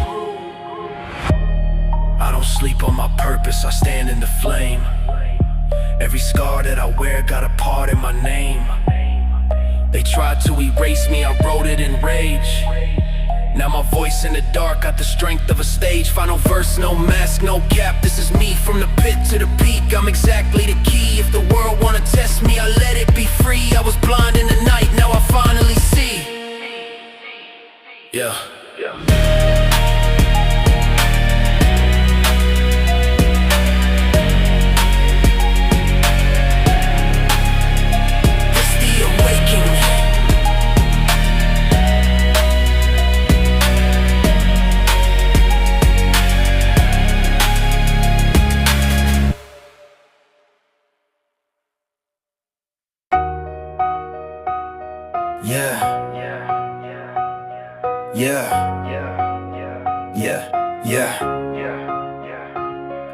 I don't sleep on my purpose, I stand in the flame. Every scar that I wear got a part in my name. They tried to erase me, I wrote it in rage. Now my voice in the dark got the strength of a stage. Final verse, no mask, no cap. This is me from the pit to the peak. I'm exactly the key. If the world wanna test me, I let it be free. I was blind in the night, now I finally see. Yeah.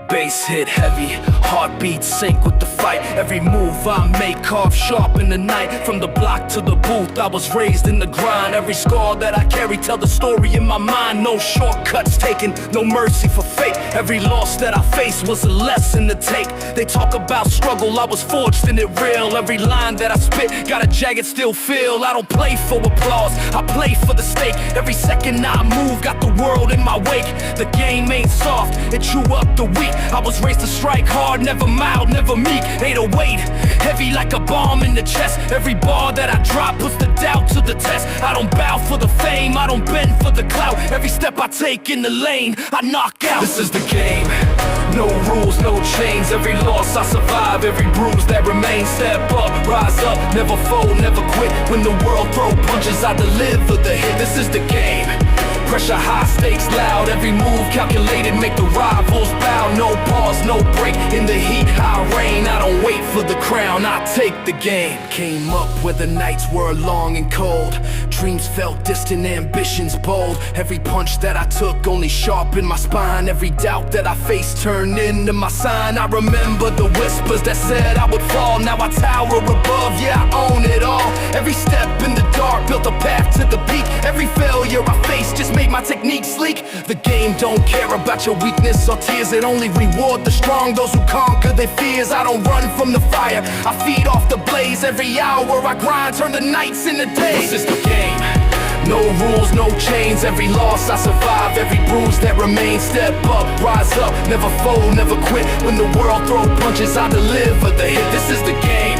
Bass hit heavy, heartbeat sync with the fight. Every move I make carved sharp in the night. From the block to the booth, I was raised in the grind. Every scar that I carry tell the story in my mind. No shortcuts taken, no mercy for fate. Every loss that I faced was a lesson to take. They talk about struggle, I was forged in it real. Every line that I spit got a jagged steel feel. I don't play for applause, I play for the stake. Every second I move got the world in my wake. The game ain't soft, it chew up the weak. I was raised to strike hard, never mild, never meek. 808, heavy like a bomb in the chest. Every bar that I drop puts the doubt to the test. I don't bow for the fame, I don't bend for the clout. Every step I take in the lane, I knock out. This is the game, no rules, no chains. Every loss I survive, every bruise that remains. Step up, rise up, never fold, never quit. When the world throw punches, I deliver the hit. This is the game, pressure high, stakes loud. Every move calculated, make the rivals bow. No pause, no break, in the heat I reign. I don't wait for the crown, I take the game. Came up where the nights were long and cold. Dreams felt distant, ambitions bold. Every punch that I took only sharpened my spine. Every doubt that I faced turned into my sign. I remember the whispers that said I would fall. Now I tower above, yeah, I own it all. Every step in the dark built a path to the peak. Every failure I faced just made my technique sleek. The game don't care about your weakness or tears. It only reward the strong, those who conquer their fears. I don't run from the fire, I feed off the blaze. Every hour I grind, turn the nights into days. This is the game, no rules, no chains. Every loss I survive, every bruise that remains. Step up, rise up, never fold, never quit. When the world throw punches, I deliver the hit. This is the game,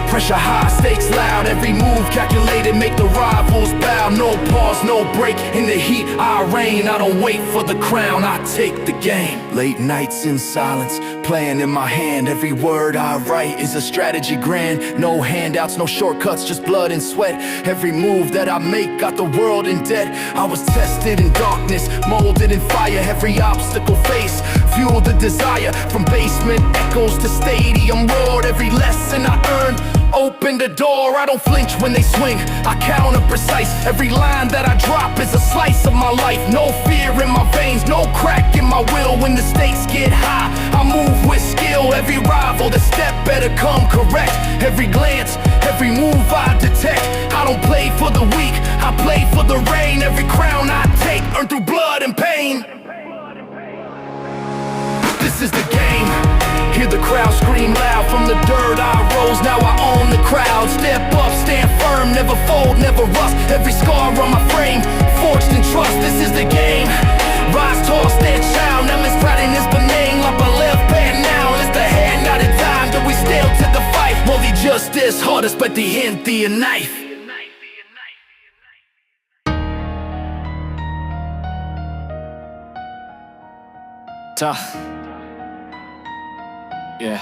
pressure high, stakes loud. Every move calculated, make the rivals bow. No pause, no break, in the heat I reign. I don't wait for the crown, I take the game. Late nights in silence, playing in my hand. Every word I write is a strategy grand. No handouts, no shortcuts, just blood and sweat. Every move that I make got the world in debt. I was tested in darkness, molded in fire. Every obstacle faced, fuel the desire. From basement echoes to stadium roared. Every lesson I earned open the door, I don't flinch when they swing, I counter precise. Every line that I drop is a slice of my life. No fear in my veins, no crack in my will. When the stakes get high, I move with skill. Every rival that step better come correct. Every glance, every move I detect. I don't play for the weak, I play for the rain. Every crown I take, earned through blood and pain. This is the game, Hear the crowd scream loud. From the dirt I rose, now I own the crowd. Step up, stand firm, never fold, never rust. Every scar on my frame, forged in trust. This is the game. Rise tall, stand child. Now Miss Pride in this benign. Like my left hand now, it's the hand, not a time. That we still to the fight. Well, the justice hardest, but the end, the knife. Tough. Yeah.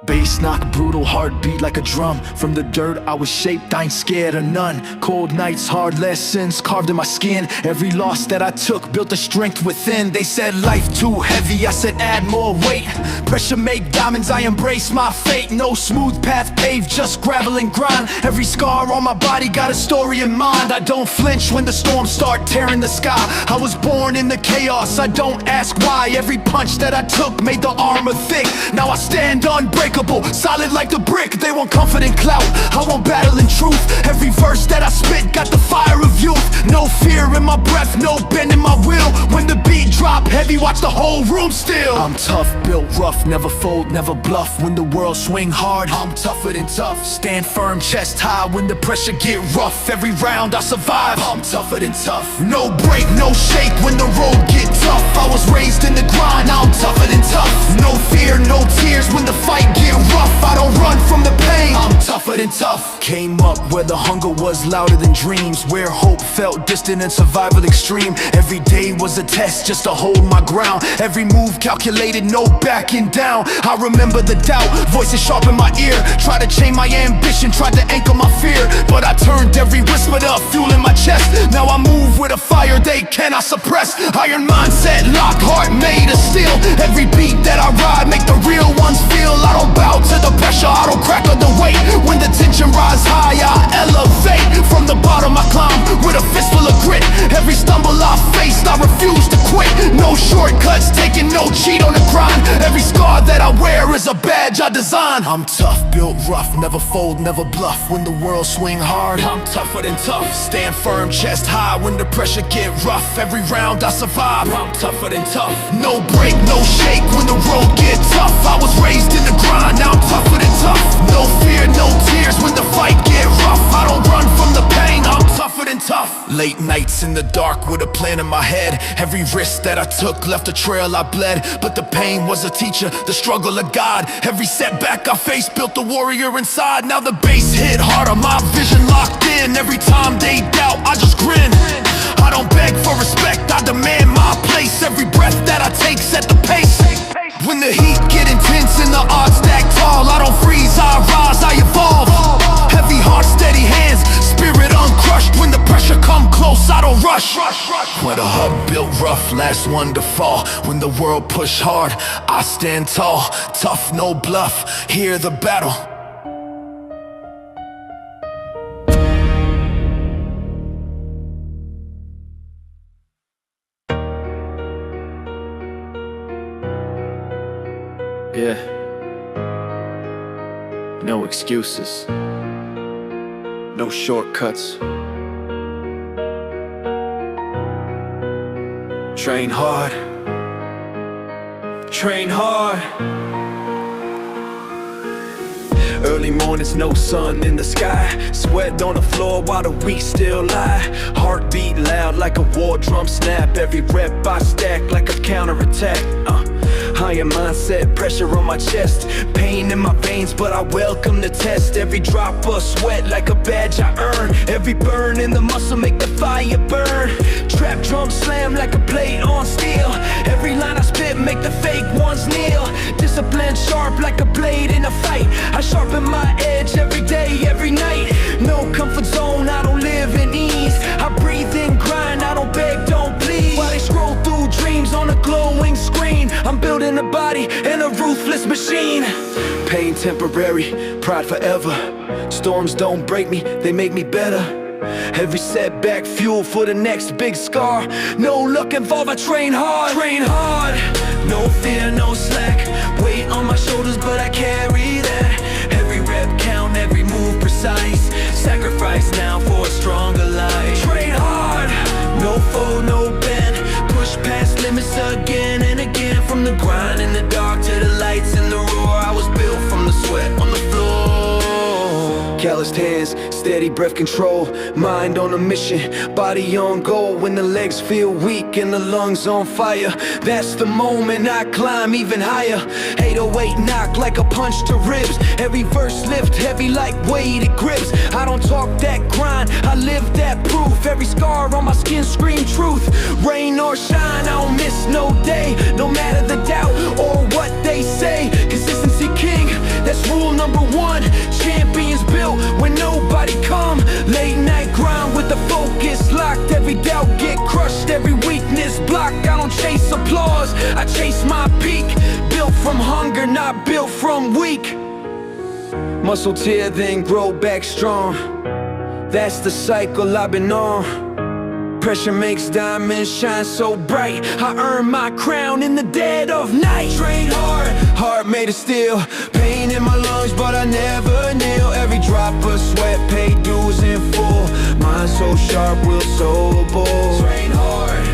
Bass knock, brutal heartbeat like a drum. From the dirt I was shaped, I ain't scared of none. Cold nights, hard lessons carved in my skin. Every loss that I took built the strength within. They said life too heavy, I said add more weight. Pressure make diamonds, I embrace my fate. No smooth path paved, just gravel and grind. Every scar on my body got a story in mind. I don't flinch when the storms start tearing the sky. I was born in the chaos, I don't ask why. Every punch that I took made the armor thick. Now I stand unbreakable, solid like the brick. They want comfort and clout, I want battle and truth. Every verse that I spit got the fire of youth. No fear in my breath, no bend in my will. When the beat drop heavy, watch the whole room still. I'm tough, built rough, never fold, never bluff. When the world swing hard, I'm tougher than tough. Stand firm, chest high when the pressure get rough. Every round I survive, I'm tougher than tough. No break, no shake when the road get tough. I was raised in the grind, now I'm tougher than tough. No fear, no tears when the fight get rough. I don't run from the pain, I'm tougher than tough. Came up where the hunger was louder than dreams, where hope felt distant and survival extreme. Every day was a test just to hold my ground. Every move calculated, no backing down. I remember the doubt, voices sharp in my ear. Tried to chain my ambition, tried to anchor my fear. But I turned every whisper to fuel in my chest. Now I move with a fire they cannot suppress. Iron mindset, lock heart made of steel. Every beat that I ride make the real ones feel. I don't bow to the pressure, I don't crack under the weight. When the tension rise high, I elevate. From the bottom I climb with a fistful of grit. Every stumble I faced, I refuse to quit. No shortcuts taking, no cheat on the grind. Every scar that I wear is a badge I design. I'm tough, built rough, never fold, never bluff. When the world swing hard, I'm tougher than tough. Stand firm, chest high when the pressure get rough. Every round I survive, I'm tougher than tough. No break, no shake when the road get tough. I was raised in the grind, now I'm tougher than tough. No fear, no tears when the fight get rough. I don't run from the pain, I'm tougher than tough. Late nights in the dark with a plan in my head. Every risk that I took left a trail I bled. But the pain was a teacher, the struggle a guide. Every setback I faced built the warrior inside. Now the bass hit harder, my vision locked in. Every time they doubt, I just grin. I don't beg for respect, I demand my place. Every breath that I take set the pace. When the heat get intense and the odds stack tall, I don't freeze, I rise, I evolve. Heavy heart, steady hands, spirit uncrushed. When the pressure come close, I don't rush. When a hub built rough, last one to fall. When the world push hard, I stand tall. Tough, no bluff, hear the battle. Yeah. No excuses. No shortcuts. Train hard. Train hard. Early mornings, no sun in the sky. Sweat on the floor while the weak still lie. Heartbeat loud like a war drum snap. Every rep I stack like a counterattack. Higher mindset, pressure on my chest. Pain in my veins, but I welcome the test. Every drop of sweat like a badge I earn. Every burn in the muscle make the fire burn. Trap drum slam like a blade on steel. Every line I spit make the fake ones kneel. Discipline sharp like a blade in a fight. I sharpen my edge every day, every night. No comfort zone, I don't live in ease. I breathe in grind, I don't beg, don't plead. While they scroll through dreams on a glowing screen, I'm building a body and a ruthless machine. Pain temporary, pride forever. Storms don't break me, they make me better. Every setback fuel for the next big scar. No luck involved, I train hard. Train hard, no fear, no slack. Weight on my shoulders, but I carry that. Every rep count, every move precise. Sacrifice now for a stronger life. Train hard, no fold, no bend. Push push past limits again and again. From the grind in the dark to the lights and the roar, I was built from the sweat on the floor. Calloused hands, steady breath control, mind on a mission, body on goal. When the legs feel weak and the lungs on fire, that's the moment I climb even higher. 808 knock like a punch to ribs. Every verse lift heavy like weighted grips. I don't talk that grind, I live that proof. Every scar on my skin scream truth. Rain or shine, I don't miss no day, no matter the doubt or what they say. Consistency king, that's rule number one. Champions built when nobody come. Late night grind with the focus locked. Every doubt get crushed, every weakness blocked. I don't chase applause, I chase my peak. Built from hunger, not built from weak. Muscle tear, then grow back strong. That's the cycle I've been on. Pressure makes diamonds shine so bright. I earn my crown in the dead of night. Train hard, heart made of steel. Pain in my lungs, but I never kneel. Every drop of sweat, pay dues in full. Mind so sharp, will so bold. Train hard,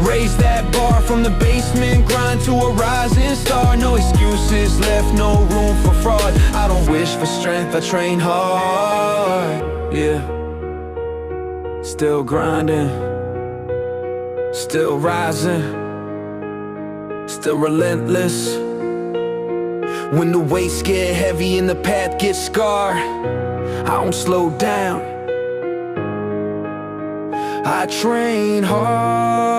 raise that bar. From the basement grind to a rising star. No excuses left, no room for fraud. I don't wish for strength, I train hard. Yeah. Still grinding, still rising, still relentless. When the weights get heavy and the path gets scarred, I don't slow down, I train hard.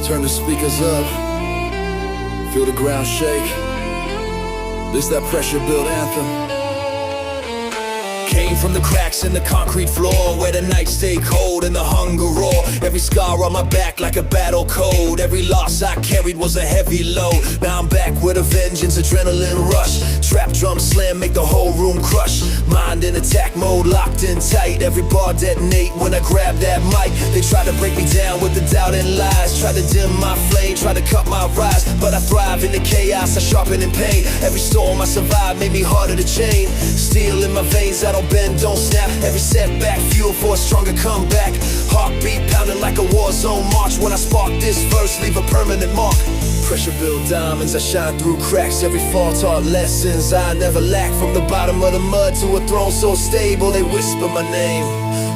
Turn the speakers up, feel the ground shake. This that pressure build anthem. Came from the cracks in the concrete floor, where the nights stay cold and the hunger roar. Every scar on my back like a battle code. Every loss I carried was a heavy load. Now I'm back with a vengeance, adrenaline rush. Trap drum slam, make the whole room crush. Mind in attack mode, locked in tight. Every bar detonate when I grab that mic. They try to break me down with the doubt and lies. Try to dim my flame, try to cut my rise. But I thrive in the chaos, I sharpen in pain. Every storm I survive made me harder to chain. Steel in my veins, I don't bend, don't snap. Every setback, fuel for a stronger comeback. Heartbeat pounding like a war zone march. When I spark this verse, leave a permanent mark. Pressure build diamonds, I shine through cracks. Every fall taught lessons I never lack. From the bottom of the mud to a throne so stable, they whisper my name,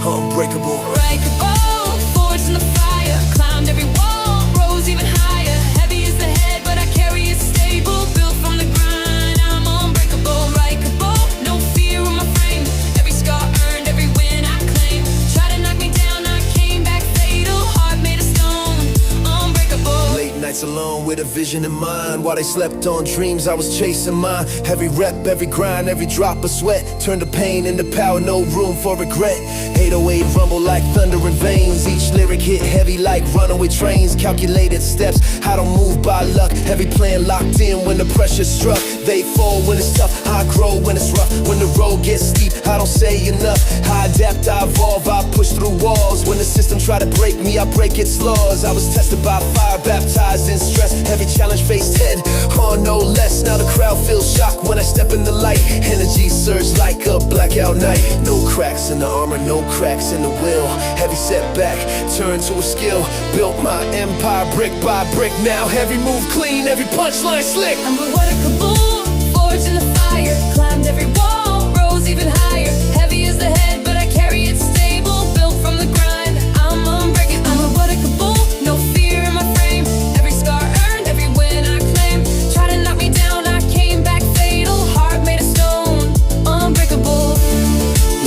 unbreakable. Breakable, forged in the fire. Climbed every wall, rose even higher. Heavy is the head, but I carry it stable. Built from the grind, I'm unbreakable. Breakable, no fear in my frame. Every scar earned, every win I claim. Try to knock me down, I came back fatal. Heart made of stone, unbreakable. Late nights alone with a vision in mind. While they slept on dreams, I was chasing mine. Every rep, every grind, every drop of sweat turned the pain into power, no room for regret. 808 rumble like thunder in veins. Each lyric hit heavy like runaway trains. Calculated steps, I don't move by luck. Every plan locked in when the pressure struck. They fall when it's tough, I grow when it's rough. When the road gets steep, I don't say enough. I adapt, I evolve, I push through walls. When the system try to break me, I break its laws. I was tested by fire, baptized in stress. Every challenge faced head on, no less. Now the crowd feels shocked when I step in the light. Energy surge like a blackout night. No cracks in the armor, no cracks in the will. Heavy setback, turned to a skill. Built my empire brick by brick. Now every move clean, every punchline slick. I'm unbreakable, forged in the fire. Climbed every wall, rose even higher. Heavy is the head, but I carry it stable. Built from the grind, I'm unbreakable. I'm unbreakable, no fear in my frame. Every scar earned, every win I claim. Try to knock me down, I came back fatal. Heart made of stone, unbreakable.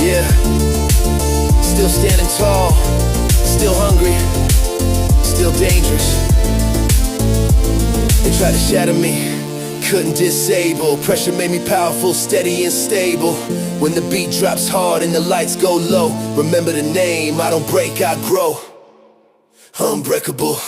Yeah, still standing tall, still hungry, still dangerous. They tried to shatter me, couldn't disable. Pressure made me powerful, steady and stable. When the beat drops hard and the lights go low, remember the name, I don't break, I grow. Unbreakable.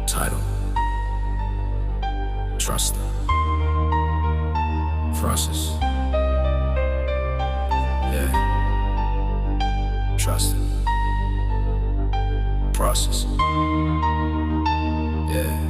Title: Trust the process. Yeah. Trust the process. Yeah.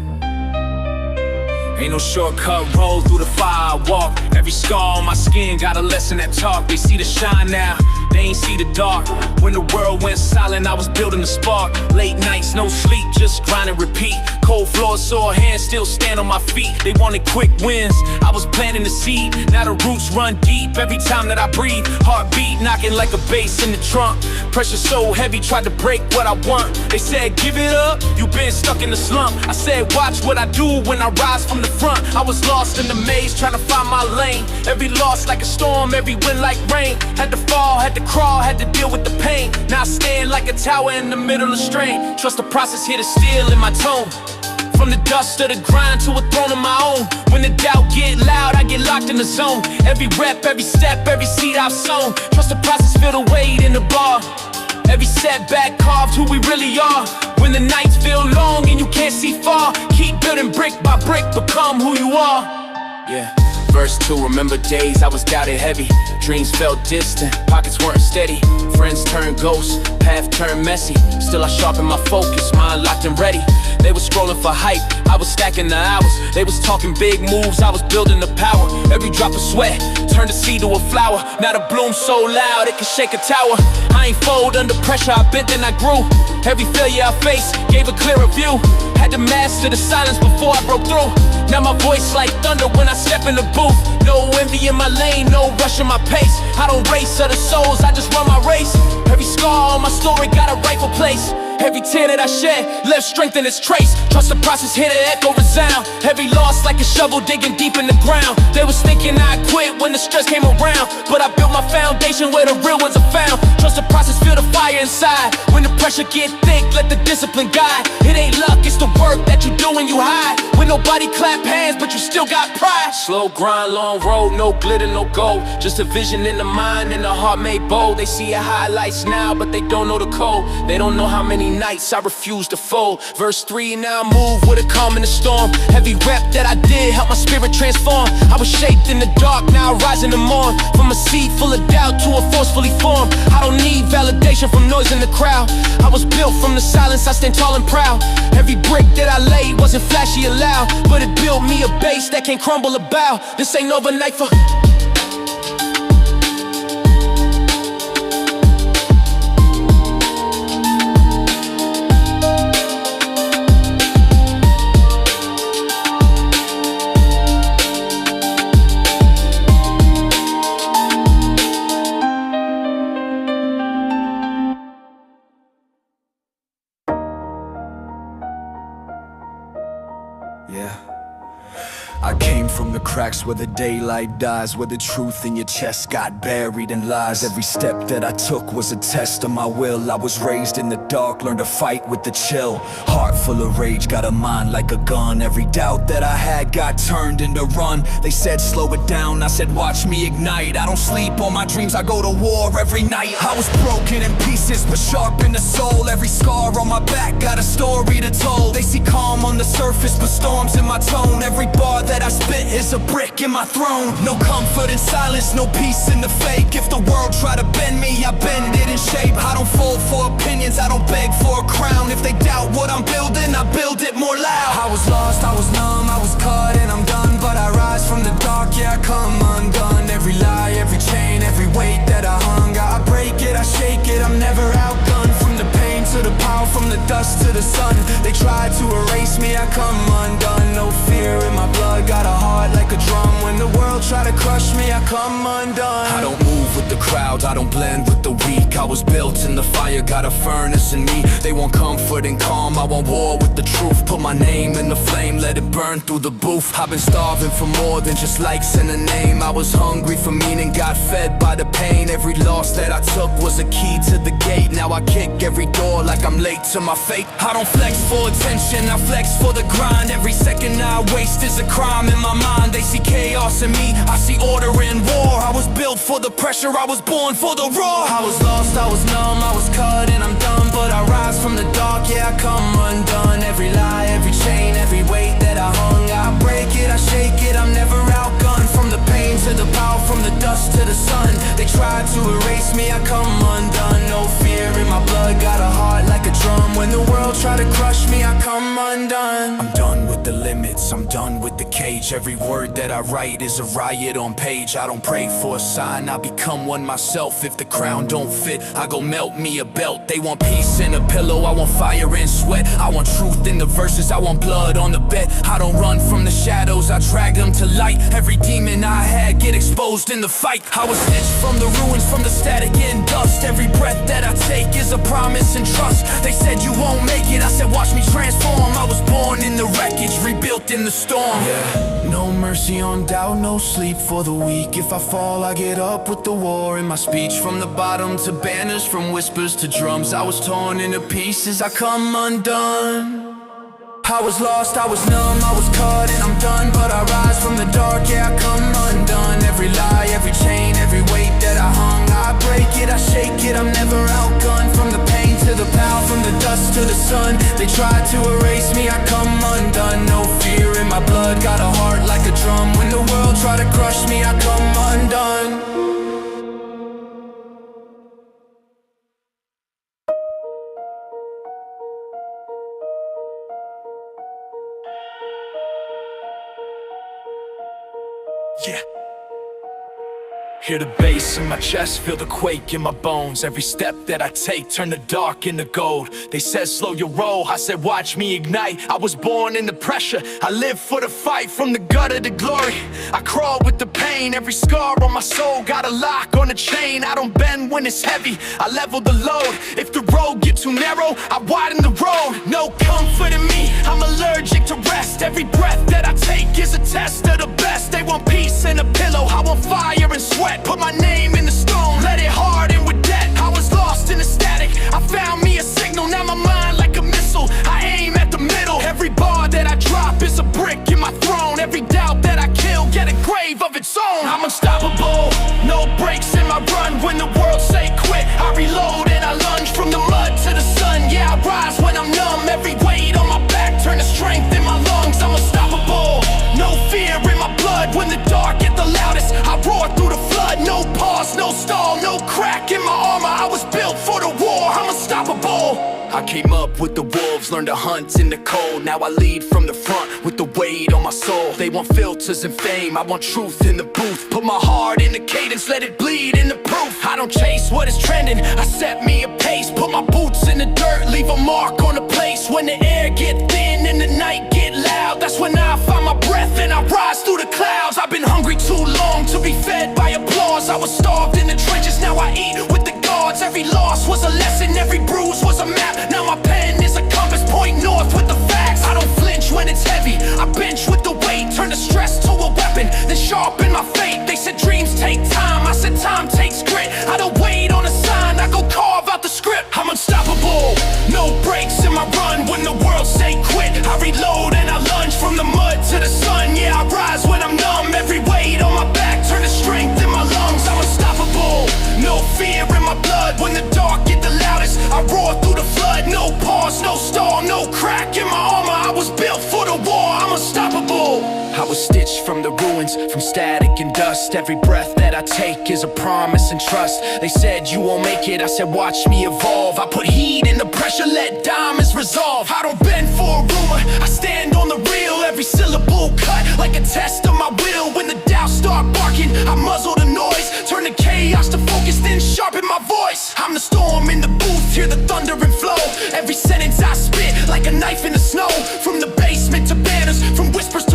Ain't no shortcut road through the fire I walk. Every scar on my skin got a lesson that talk. They see the shine now, they ain't see the dark. When the world went silent, I was building a spark. Late nights, no sleep, just grind and repeat. Cold floors, sore hands, still stand on my feet. They wanted quick wins, I was planting the seed. Now the roots run deep every time that I breathe. Heartbeat knocking like a bass in the trunk. Pressure so heavy, tried to break what I want. They said, give it up, you been stuck in the slump. I said, watch what I do when I rise from the front. I was lost in the maze, trying to find my lane. Every loss like a storm, every wind like rain. Had to fall, had to crawl, had to deal with the pain. Now I stand like a tower in the middle of strain. Trust the process, here to steal in my tone. From the dust to the grind to a throne of my own. When the doubt get loud, I get locked in the zone. Every rep, every step, every seed I've sown. Trust the process, feel the weight in the bar. Every setback carved who we really are. When the nights feel long and you can't see far, keep building brick by brick, become who you are. Yeah. Verse 2, remember days I was doubted heavy. Dreams felt distant, pockets weren't steady. Friends turned ghosts, path turned messy. Still I sharpened my focus, mind locked and ready. They was scrolling for hype, I was stacking the hours. They was talking big moves, I was building the power. Every drop of sweat turned a seed to a flower. Now the bloom so loud, it can shake a tower. I ain't fold under pressure, I bent and I grew. Every failure I faced gave a clearer view. Had to master the silence before I broke through. Now my voice like thunder when I step in the booth. No envy in my lane, no rush in my pace. I don't race other souls, I just run my race. Every scar on my story got a rightful place. Every tear that I shed left strength in its trace. Trust the process, hear the echo resound. Every loss like a shovel digging deep in the ground. They was thinking I'd quit when the stress came around, but I built my foundation where the real ones are found. Trust the process, feel the fire inside. When the pressure get thick, let the discipline guide. It ain't luck, it's the work that you do when you hide. When nobody clap hands, but you still got pride. Slow grind, long road, no glitter, no gold. Just a vision in the mind and the heart made bold. They see your highlights now, but they don't know the code. They don't know how many nights I refuse to fold. Verse 3, now I move with a calm in the storm. Every rep that I did helped my spirit transform. I was shaped in the dark, now I rise in the morn. From a seed full of doubt to a forcefully formed. I don't need validation from noise in the crowd. I was built from the silence, I stand tall and proud. Every brick that I laid wasn't flashy or loud, but it built me a base that can't crumble or bow. This ain't overnight for... Yeah. I came from the cracks where the daylight dies, where the truth in your chest got buried in lies. Every step that I took was a test of my will. I was raised in the dark, learned to fight with the chill. Heart full of rage, got a mind like a gun. Every doubt that I had got turned into run. They said slow it down, I said watch me ignite. I don't sleep on my dreams, I go to war every night. I was broken in pieces, but sharp in the soul. Every scar on my back got a story to tell. They see calm on the surface, but storms in my tone. Every bar that I spit is a brick in my throne. No comfort in silence, no peace in the fake. If the world try to bend me, I bend it in shape. I don't fold for opinions, I don't beg for a crown. If they doubt what I'm building, I build it more loud. I was lost, I was numb, I was cut and I'm done. But I rise from the dark, yeah, I come undone. Every lie, every chain, every weight that I hung, I break it, I shake it, I'm never outgunned. From the pain to the power, from the dust to the sun. They try to erase me, I come undone. No fear in my blood, got a heart like a drum. When the world try to crush me, I come undone. I don't move with the crowd, I don't blend with the weak. I was built in the fire, got a furnace in me. They want comfort and calm, I want war with the truth. Put my name in the flame, let it burn through the booth. I've been starving for more than just likes and a name. I was hungry for meaning, got fed by the pain. Every loss that I took was a key to the gate. Now I kick every door like I'm late to my fate. I don't flex for attention, I flex for the grind. Every second I waste is a crime in my mind. They see chaos in me, I see order in war. I was built for the pressure, I was born for the raw. I was lost, I was numb, I was cut and I'm done. But I rise from the dark, yeah, I come undone. Every lie, every chain, try to crush me, I come undone. I'm done with the limits, I'm done with the cage. Every word that I write is a riot on page. I don't pray for a sign, I become one myself. If the crown don't fit, I go melt me a belt. They want peace in a pillow, I want fire and sweat. I want truth in the verses, I want blood on the bed. I don't run from the shadows, I drag them to light. Every demon I had get exposed in the fight. I was stitched from the ruins, from the static and dust. Every breath that I take is a promise and trust. They said you won't make it, I said watch me transform. I was born in the wreckage, rebuilt in the storm. Yeah, no mercy on doubt, no sleep for the weak. If I fall, I get up with the war in my speech. From the bottom to banners, from whispers to drums, I was torn into pieces, I come undone. I was lost, I was numb, I was caught and I'm done. But I rise from the dark, yeah, I come undone. Every lie, every chain, every weight that I hung, I break it, I shake it, I'm never outgunned. From the pain to the power, from the dust to the sun, they tried to erase me, I come undone. No fear in my blood, got a heart like a drum. When the world tried to crush me, I come undone. Yeah. Hear the bass in my chest, feel the quake in my bones. Every step that I take, turn the dark into gold. They said slow your roll, I said watch me ignite. I was born in the pressure, I live for the fight. From the gutter to glory, I crawl with the pain. Every scar on my soul, got a lock on the chain. I don't bend when it's heavy, I level the load. If the road get too narrow, I widen the road. No comfort in me, I'm allergic to rest. Every breath that I take is a test of the best. They want peace in a pillow, I want fire and sweat. Put my name in the stone, let it harden with debt. I was lost in the static, I found me a signal. Now my mind like a missile, I aim at the middle. Every bar that I drop is a brick in my throne. Every doubt that I kill, get a grave of its own. I'm unstoppable, no breaks in my run. When the world say quit, I reload and I lunge. From the mud to the sun, yeah, I rise when I'm numb. Every weight on my back, turn to strength in my lungs. I'm unstoppable, no fear in my blood. When the dark get the loudest, I roar through the flood. No pause, no stall, no crack in my armor. I was built for the war, I'm unstoppable. I came up with the wolves, learned to hunt in the cold. Now I lead from the front with the weight on my soul. They want filters and fame, I want truth in the booth. Put my heart in the cadence, let it bleed in the proof. I don't chase what is trending, I set me a pace. Put my boots in the dirt, leave a mark on the place. When the air get thin and the night get loud, that's when I find my breath and I rise through the clouds. I've been hungry too long to be fed by applause. I was starved in the trenches, now I eat with the gods. Every loss was a lesson, every bruise was a map. Now my pen is a compass, point north with the facts. I don't flinch when it's heavy, I bench with the weight. Turn the stress to a weapon, then sharpen my fate. They said dreams take time, I said time takes grit. I don't wait on a sign, I go carve out the script. I'm unstoppable, no breaks in my run. When the world say quit, I reload and I lunge. From the mud to the sun, yeah, I rise when I'm numb. Every weight on my back, turn to strength in my lungs. I'm unstoppable, no fear in my blood. When the dark get the loudest, I roar through the flood. No pause, no stall, no crack in my armor. I was built for the war, I'm unstoppable. I was stitched from the ruins, from static and dust. Every breath that I take is a promise and trust. They said you won't make it, I said watch me evolve. I put heat in the pressure, let diamonds resolve. I don't bend for a rumor, I stand on the real. Every syllable cut like a test of my will. When the doubts start barking, I muzzle the noise. Turn the chaos to focus, then sharpen my voice. I'm the storm in the booth, hear the thunder and flow. Every sentence I spit like a knife in the snow. From the basement to banners, from whispers